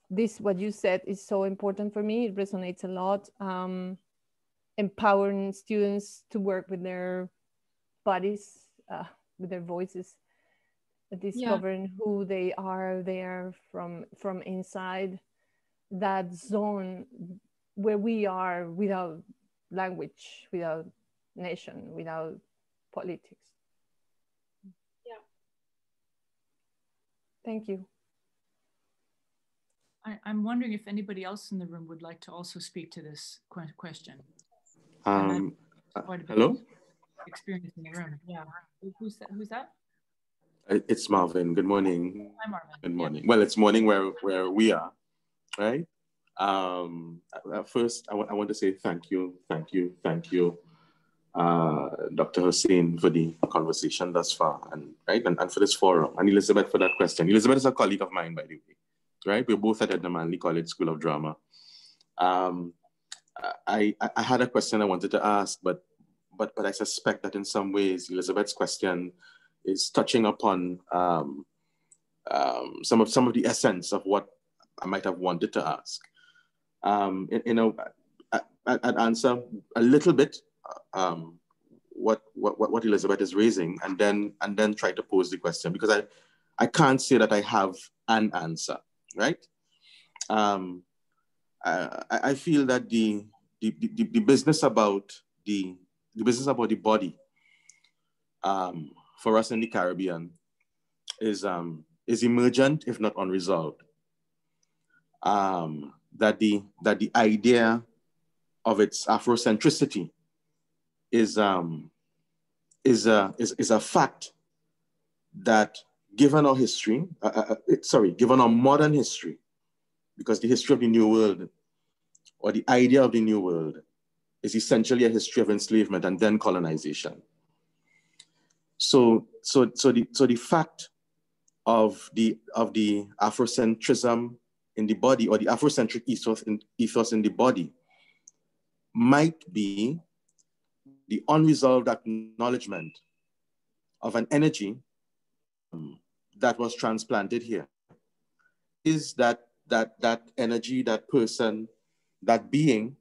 this, what you said, is so important for me. It resonates a lot. Empowering students to work with their bodies, with their voices. discovering who they are there from inside that zone where we are without language, without nation, without politics. Yeah. Thank you. I'm wondering if anybody else in the room would like to also speak to this question. Hello? Experience in the room. Yeah. Who's that? It's Marvin. Good morning. Hi, Marvin. Good morning. Yeah. Well, it's morning where we are, right? First, I want to say thank you, Dr. Hussein, for the conversation thus far, and for this forum, and Elizabeth for that question. Elizabeth is a colleague of mine, by the way, right? We're both at Edna Manley College School of Drama. I had a question I wanted to ask, but I suspect that in some ways Elizabeth's question is touching upon some of the essence of what I might have wanted to ask. I'd answer a little bit what Elizabeth is raising, and then try to pose the question, because I can't say that I have an answer, right? I feel that the business about the body for us in the Caribbean is emergent, if not unresolved. That the idea of its Afrocentricity is a fact that, given our history, given our modern history, because the history of the New World, or the idea of the New World, is essentially a history of enslavement and then colonization. So the fact of the Afrocentrism in the body, or the Afrocentric ethos in the body, might be the unresolved acknowledgement of an energy that was transplanted here. Is that energy, that person, that being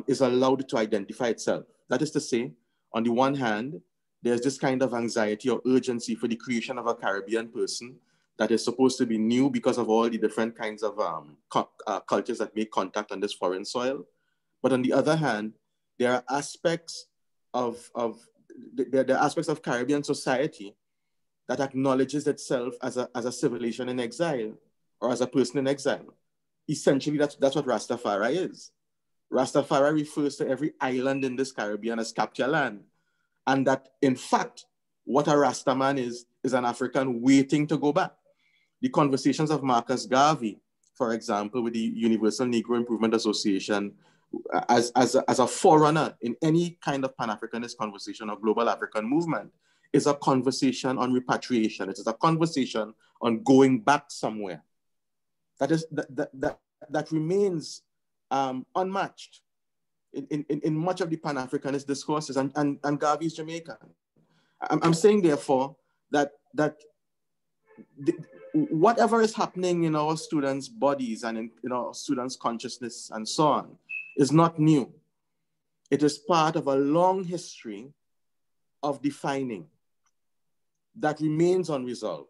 is allowed to identify itself. That is to say, on the one hand, there's this kind of anxiety or urgency for the creation of a Caribbean person that is supposed to be new because of all the different kinds of cultures that make contact on this foreign soil. But on the other hand, there are aspects of Caribbean society that acknowledges itself as a civilization in exile, or as a person in exile. Essentially, that's what Rastafari is. Rastafari refers to every island in this Caribbean as capture land. And that, in fact, what a Rastaman is an African waiting to go back. The conversations of Marcus Garvey, for example, with the Universal Negro Improvement Association, as a forerunner in any kind of Pan-Africanist conversation or global African movement, is a conversation on repatriation. It is a conversation on going back somewhere. That remains unmatched in much of the Pan-Africanist discourses, and Garvey's Jamaican. I'm saying, therefore, that whatever is happening in our students' bodies and in our students' consciousness and so on is not new. It is part of a long history of defining that remains unresolved.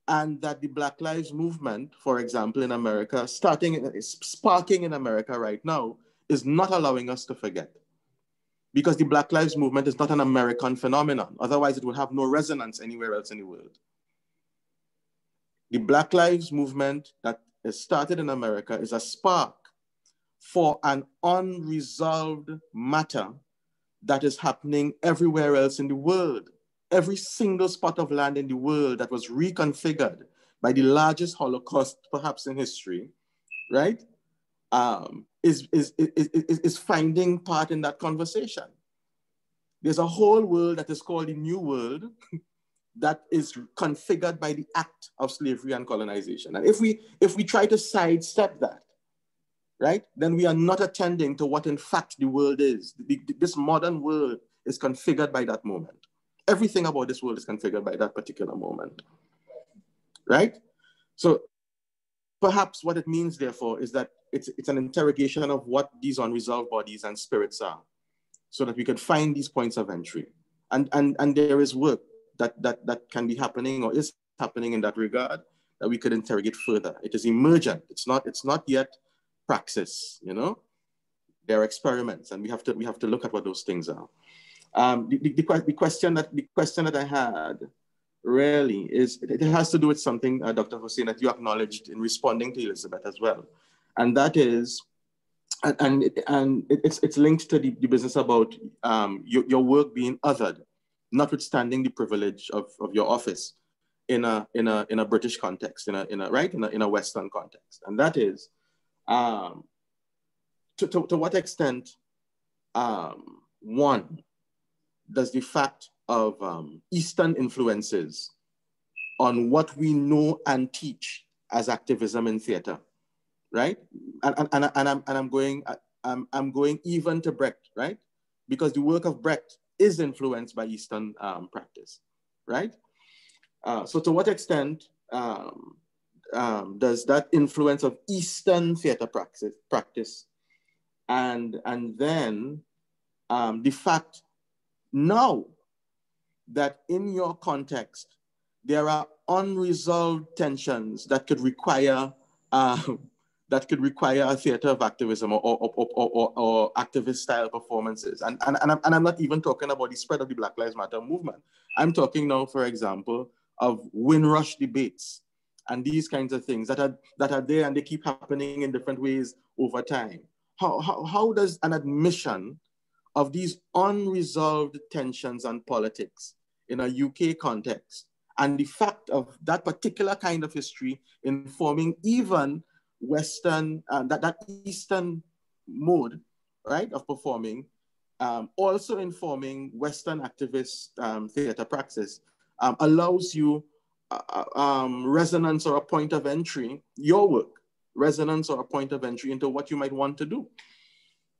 And that the Black Lives Movement, for example, in America, sparking in America right now, is not allowing us to forget. Because the Black Lives Movement is not an American phenomenon. Otherwise, it would have no resonance anywhere else in the world. The Black Lives Movement that is started in America is a spark for an unresolved matter that is happening everywhere else in the world. Every single spot of land in the world that was reconfigured by the largest Holocaust perhaps in history, right, is finding part in that conversation. There's a whole world that is called the New World that is configured by the act of slavery and colonization. And if we try to sidestep that, right, then we are not attending to what in fact the world is. This modern world is configured by that moment. Everything about this world is configured by that particular moment, right? So perhaps what it means, therefore, is that it's an interrogation of what these unresolved bodies and spirits are, so that we can find these points of entry. And there is work that can be happening or is happening in that regard that we could interrogate further. It is emergent. It's not yet praxis. You know, there are experiments, and we have to look at what those things are. The question that I had really is, it has to do with something, Dr. Hussein, that you acknowledged in responding to Elizabeth as well, and that is, and it's linked to the business about your work being othered, notwithstanding the privilege of your office in a British context, in a Western context, and that is, to what extent, one, does the fact of Eastern influences on what we know and teach as activism in theater, right? And I'm going even to Brecht, right? Because the work of Brecht is influenced by Eastern practice, right? So to what extent does that influence of Eastern theater practice and then the fact now that in your context there are unresolved tensions that could require a theater of activism or activist style performances, and I'm not even talking about the spread of the Black Lives Matter movement. I'm talking now, for example, of Windrush debates and these kinds of things that are there, and they keep happening in different ways over time. How does an admission of these unresolved tensions and politics in a UK context, and the fact of that particular kind of history informing even Western, that Eastern mode, right, of performing, also informing Western activist theater praxis, allows you resonance or a point of entry, your work, resonance or a point of entry into what you might want to do.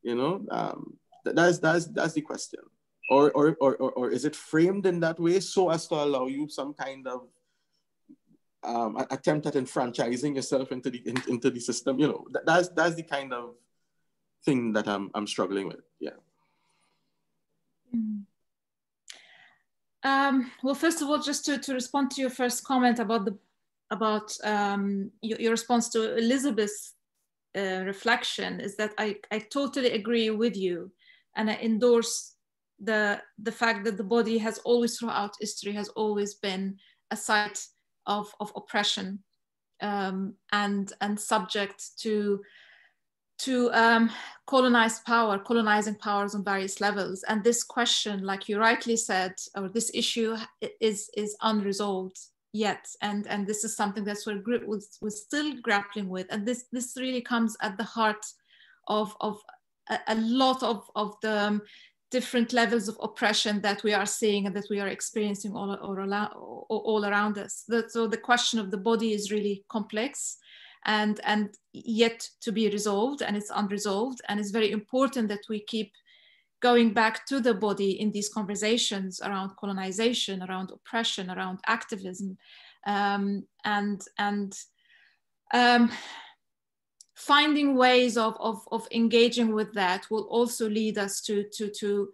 You know, that's the question. Or is it framed in that way so as to allow you some kind of attempt at enfranchising yourself into the system? You know, that's the kind of thing that I'm struggling with. Yeah. Well, first of all, just to respond to your first comment about your response to Elizabeth's reflection, is that I totally agree with you, and I endorse the fact that the body has always, throughout history, has always been a site of oppression and subject to colonizing powers on various levels. And this question, like you rightly said, or this issue is unresolved yet. And this is something that we're still grappling with. And this really comes at the heart of a lot of the different levels of oppression that we are seeing and that we are experiencing all around us. So the question of the body is really complex and yet to be resolved, and it's unresolved. And it's very important that we keep going back to the body in these conversations around colonization, around oppression, around activism, finding ways of engaging with that will also lead us to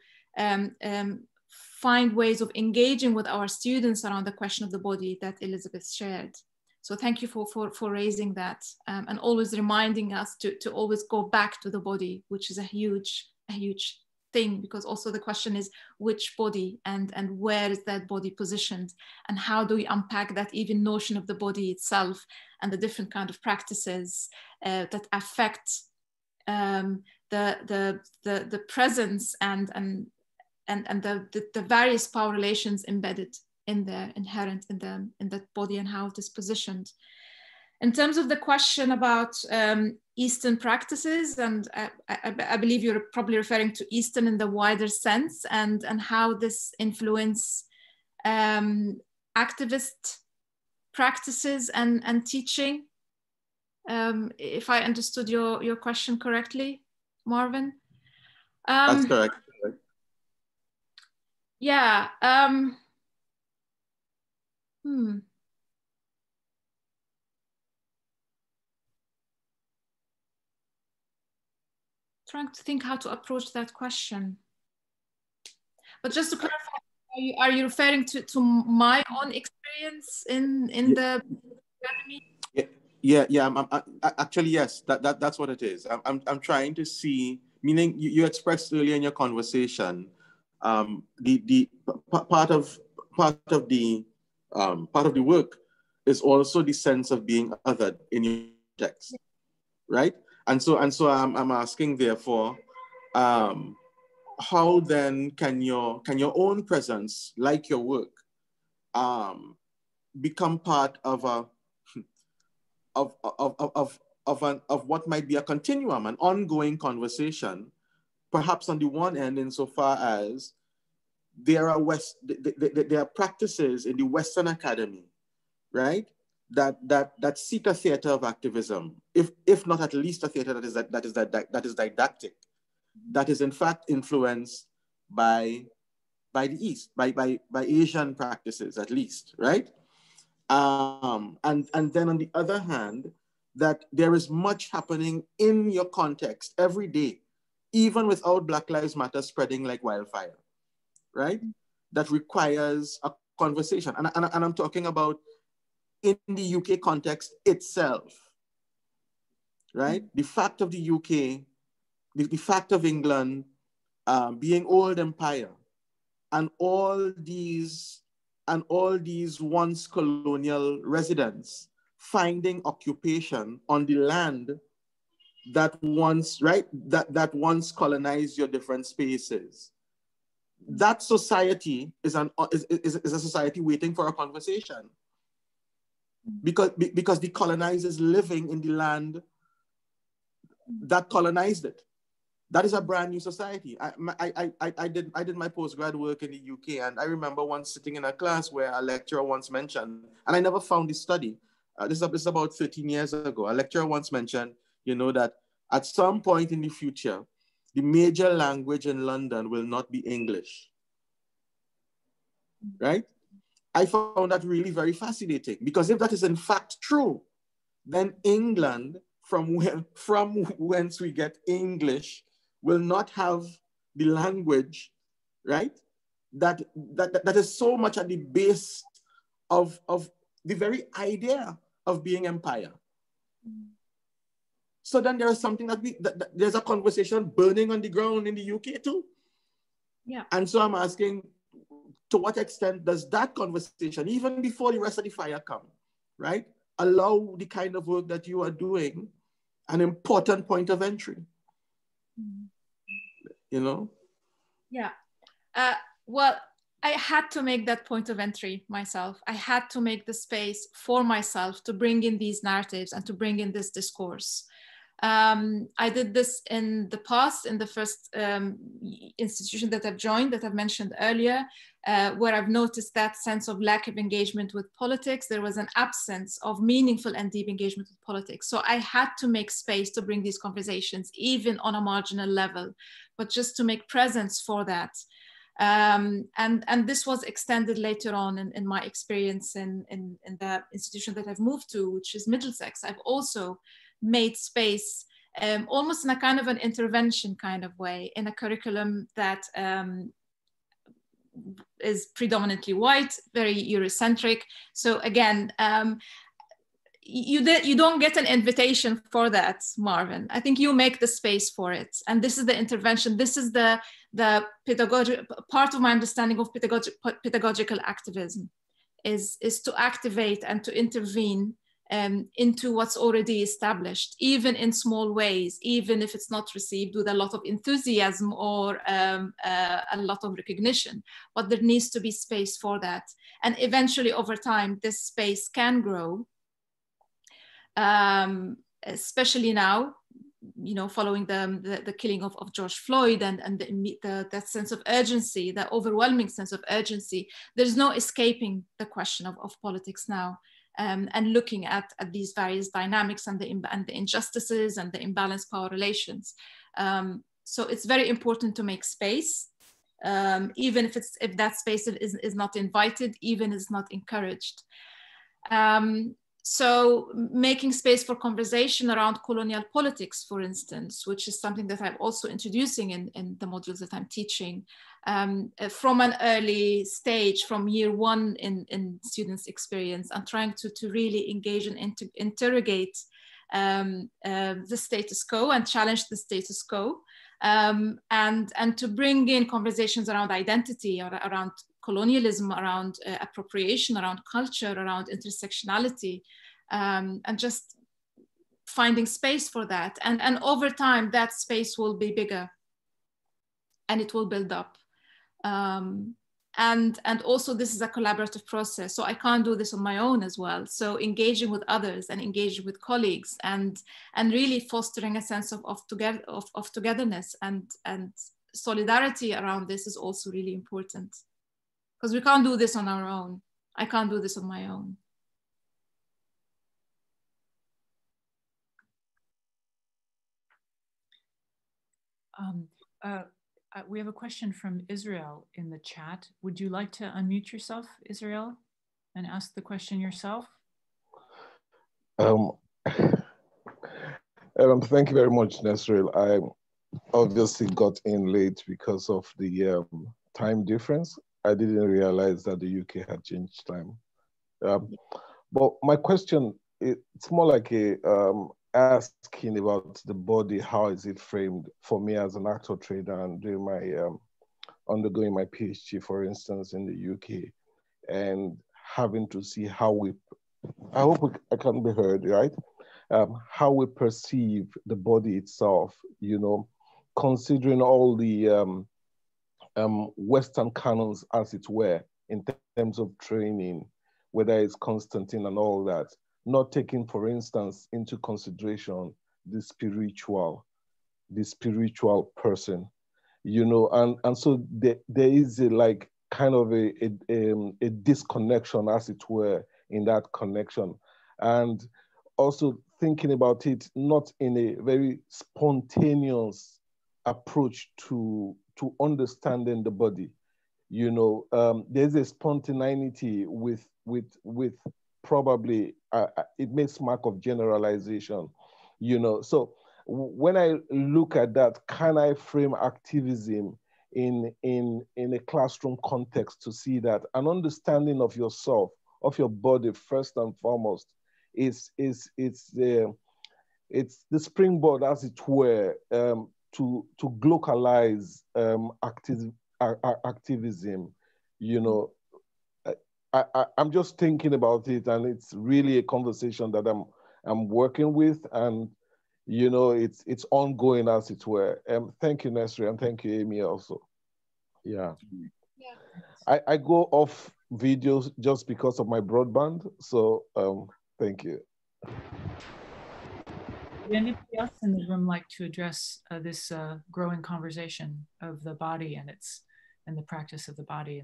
find ways of engaging with our students around the question of the body that Elizabeth shared. So thank you for raising that, and always reminding us to always go back to the body, which is a huge thing, because also the question is which body and where is that body positioned, and how do we unpack that even notion of the body itself and the different kind of practices that affect the presence and the various power relations embedded in there, inherent in that body, and how it is positioned. In terms of the question about Eastern practices, and I believe you're probably referring to Eastern in the wider sense, and how this influence activist practices and teaching. If I understood your question correctly, Marvin. That's correct. Yeah. Trying to think how to approach that question. But just to clarify, Are you referring to my own experience in the academy? Actually, yes, that's what it is. I'm trying to see, meaning you expressed earlier in your conversation, the part of the work is also the sense of being othered in your text, right? And so I'm asking, therefore, how then can your own presence, like your work, become part of a of what might be a continuum, an ongoing conversation, perhaps on the one end, insofar as there are practices in the Western Academy, right, that seek a theater of activism, if not at least a theater that is didactic, that is in fact influenced by the East, by Asian practices at least, right? And then on the other hand, that there is much happening in your context every day, even without Black Lives Matter spreading like wildfire, right? That requires a conversation. And I'm talking about in the UK context itself, right? The fact of the UK, the fact of England being old empire, and all these once colonial residents finding occupation on the land that once, right, that once colonized your different spaces. That society is a society waiting for a conversation, because the colonized is living in the land that colonized it. That is a brand new society. I did my postgrad work in the UK, and I remember once sitting in a class where a lecturer once mentioned, and I never found this study, this is about 13 years ago, a lecturer once mentioned, that at some point in the future, the major language in London will not be English, right? I found that really very fascinating, because if that is in fact true, then England, from whence we get English, will not have the language, right, that is so much at the base of the very idea of being empire. So then there is something that there's a conversation burning on the ground in the UK too. Yeah. And so I'm asking, to what extent does that conversation, even before the rest of the fire come, right, allow the kind of work that you are doing an important point of entry? Yeah. Well, I had to make that point of entry myself. I had to make the space for myself to bring in these narratives and to bring in this discourse. I did this in the past, in the first institution that I've joined, that I've mentioned earlier, where I've noticed that sense of lack of engagement with politics. There was an absence of meaningful and deep engagement with politics. So I had to make space to bring these conversations, even on a marginal level, but just to make presence for that. And this was extended later on in my experience in the institution that I've moved to, which is Middlesex. I've also made space almost in a kind of an intervention kind of way, in a curriculum that is predominantly white, very Eurocentric. So again, you don't get an invitation for that, Marvin. I think you make the space for it. And this is the intervention. This is the pedagogical part of my understanding of pedagogical activism, is to activate and to intervene into what's already established, even in small ways, even if it's not received with a lot of enthusiasm or a lot of recognition, but there needs to be space for that. And eventually over time, this space can grow, especially now, following the killing of George Floyd and that sense of urgency, the overwhelming sense of urgency. There's no escaping the question of politics now. And looking at these various dynamics and the injustices and the imbalanced power relations. So it's very important to make space, even if that space is not invited, even is not encouraged. So making space for conversation around colonial politics, for instance, which is something that I'm also introducing in the modules that I'm teaching, from an early stage, from year one in students' experience, and trying to really engage and interrogate the status quo and challenge the status quo, and to bring in conversations around identity, around colonialism, around appropriation, around culture, around intersectionality, and just finding space for that. And over time, that space will be bigger and it will build up. And also this is a collaborative process. So I can't do this on my own as well. So engaging with others and engaging with colleagues and really fostering a sense of togetherness and solidarity around this is also really important. Because we can't do this on our own. I can't do this on my own. We have a question from Israel in the chat. Would you like to unmute yourself, Israel, and ask the question yourself? Thank you very much, Nesreen. I obviously got in late because of the time difference. I didn't realize that the UK had changed time. But my question, it's more like a asking about the body, how is it framed for me as an actor trainer and doing my undergoing my PhD, for instance, in the UK, and having to see how we, I hope I can be heard, right? How we perceive the body itself, you know, considering all the Western canons, as it were, in terms of training, whether it's Constantine and all that, not taking, for instance, into consideration the spiritual person, you know, and so there is a like kind of a disconnection, as it were, in that connection, and also thinking about it not in a very spontaneous approach to understanding the body, you know. There's a spontaneity with probably it makes mark of generalization, you know. So when I look at that, can I frame activism in a classroom context to see that an understanding of yourself, of your body, first and foremost, it's the springboard, as it were, to localize activism, you know. I'm just thinking about it, and it's really a conversation that I'm working with, and you know, it's ongoing, as it were. Thank you, Nesreen, and thank you, Amy, also. Yeah. I go off videos just because of my broadband, so thank you. Would anybody else in the room like to address this growing conversation of the body and the practice of the body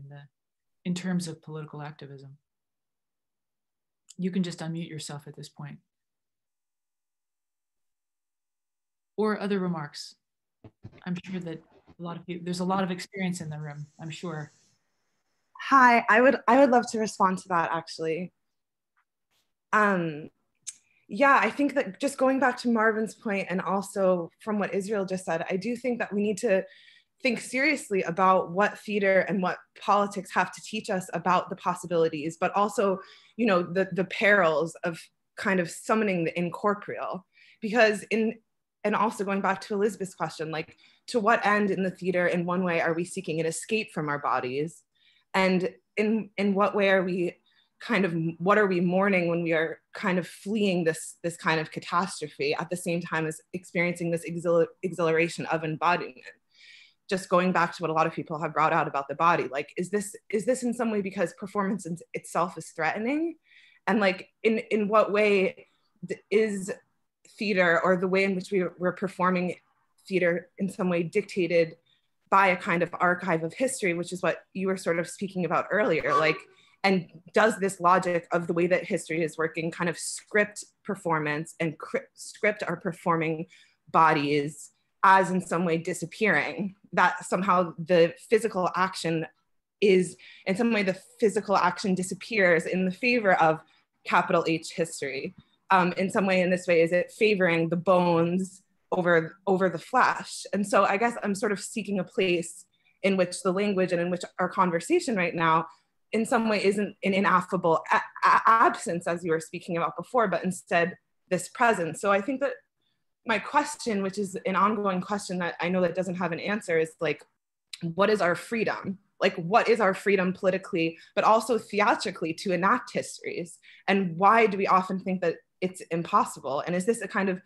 in terms of political activism? You can just unmute yourself at this point. Or other remarks. I'm sure that there's a lot of experience in the room, I'm sure. Hi, I would love to respond to that, actually. Yeah, I think that just going back to Marvin's point, and also from what Israel just said, I do think that we need to think seriously about what theater and what politics have to teach us about the possibilities, but also, you know, the perils of kind of summoning the incorporeal. Because and also going back to Elizabeth's question, like, to what end in the theater, in one way, are we seeking an escape from our bodies? And in what way are we what are we mourning when we are kind of fleeing this kind of catastrophe at the same time as experiencing this exhilaration of embodiment? Just going back to what a lot of people have brought out about the body, like, is this in some way because performance itself is threatening? And like, in what way is theater, or the way in which we're performing theater, in some way dictated by a kind of archive of history, which is what you were sort of speaking about earlier, like, and does this logic of the way that history is working kind of script performance and script our performing bodies as in some way disappearing, that somehow the physical action is, in some way, the physical action disappears in the favor of capital H history. In some way, in this way, is it favoring the bones over the flesh? And so I guess I'm sort of seeking a place in which the language and in which our conversation right now in some way isn't an ineffable absence, as you were speaking about before, but instead this presence. So I think that my question, which is an ongoing question that I know that doesn't have an answer, is like, what is our freedom? Like, what is our freedom politically, but also theatrically to enact histories? And why do we often think that it's impossible? And is this a kind of,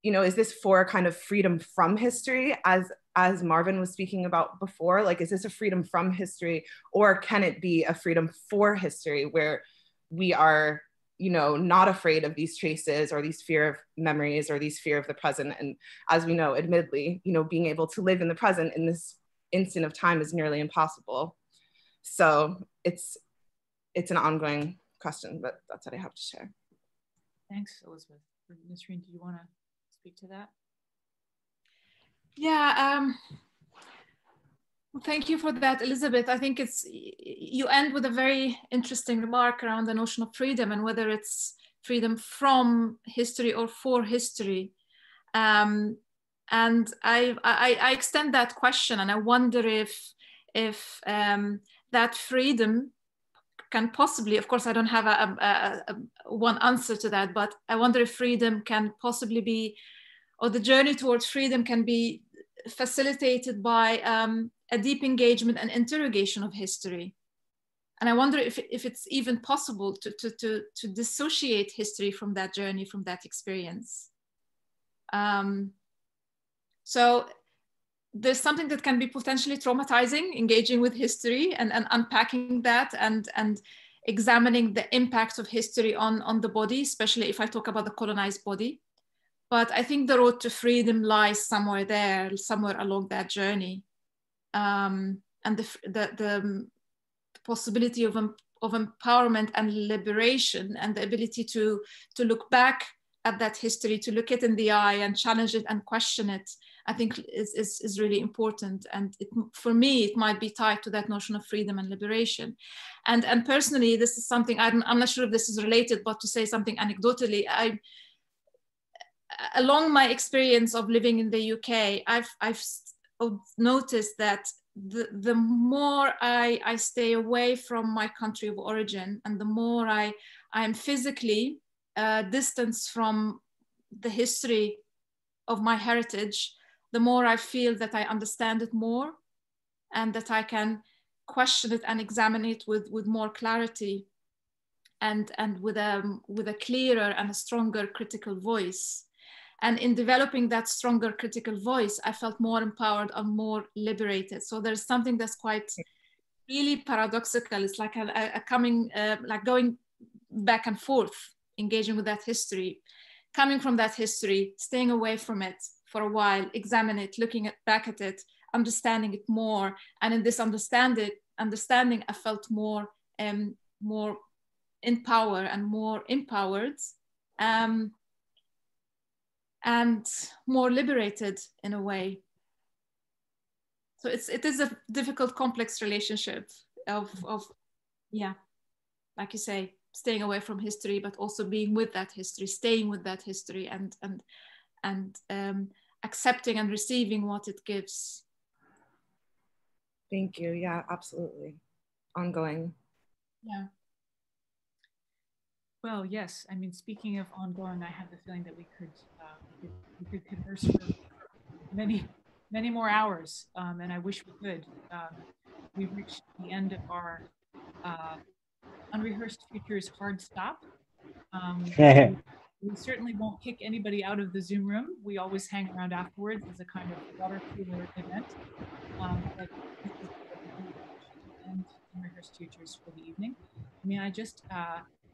you know, is this for a kind of freedom from history, as Marvin was speaking about before? Like, is this a freedom from history, or can it be a freedom for history where we are, you know, not afraid of these traces or these fear of memories or these fear of the present? And as we know, admittedly, you know, being able to live in the present in this instant of time is nearly impossible. So it's an ongoing question, but that's what I have to share. Thanks, Elizabeth. Nesreen, do you want to speak to that? Yeah, well, thank you for that, Elizabeth. I think you end with a very interesting remark around the notion of freedom and whether it's freedom from history or for history. And I extend that question, and I wonder if that freedom can possibly, of course, I don't have a one answer to that, but I wonder if freedom can possibly be, or the journey towards freedom can be facilitated by a deep engagement and interrogation of history. And I wonder if it's even possible to dissociate history from that journey, from that experience. So there's something that can be potentially traumatizing, engaging with history and unpacking that and examining the impact of history on the body, especially if I talk about the colonized body. But I think the road to freedom lies somewhere there, somewhere along that journey. And the possibility of empowerment and liberation, and the ability to look back at that history, to look it in the eye and challenge it and question it, I think is really important. And for me, it might be tied to that notion of freedom and liberation. And personally, this is something, I'm not sure if this is related, but to say something anecdotally, along my experience of living in the UK, I've noticed that the more I stay away from my country of origin, and the more I am physically distanced from the history of my heritage, the more I feel that I understand it more, and that I can question it and examine it with more clarity, and with a clearer and a stronger critical voice. And in developing that stronger critical voice, I felt more empowered and more liberated. So there's something that's quite really paradoxical. It's like a coming, like going back and forth, engaging with that history, coming from that history, staying away from it for a while, examine it, looking back at it, understanding it more. And in this understanding, I felt more in power and more empowered. And more liberated in a way. So it is a difficult, complex relationship of yeah, like you say, staying away from history, but also being with that history, staying with that history, and accepting and receiving what it gives. Thank you. Yeah, absolutely. Ongoing. Yeah. Well, yes. I mean, speaking of ongoing, I have the feeling that we could converse for many more hours, and I wish we could. We've reached the end of our Unrehearsed Futures hard stop. We certainly won't kick anybody out of the Zoom room. We always hang around afterwards as a kind of water cooler event. But this is the end Unrehearsed Futures for the evening. May I just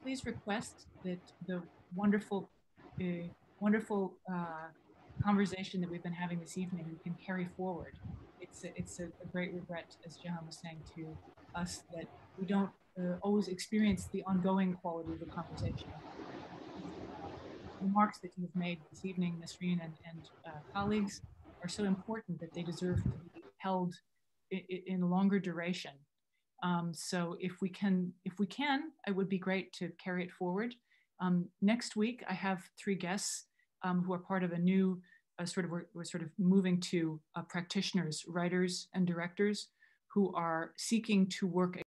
please request that the wonderful conversation that we've been having this evening, we can carry forward. It's a great regret, as Jahan was saying to us, that we don't always experience the ongoing quality of the conversation. Remarks that you've made this evening, Nesreen and colleagues, are so important that they deserve to be held in a longer duration. So if we can, it would be great to carry it forward. Next week, I have 3 guests who are part of a new we're sort of moving to practitioners, writers, and directors who are seeking to work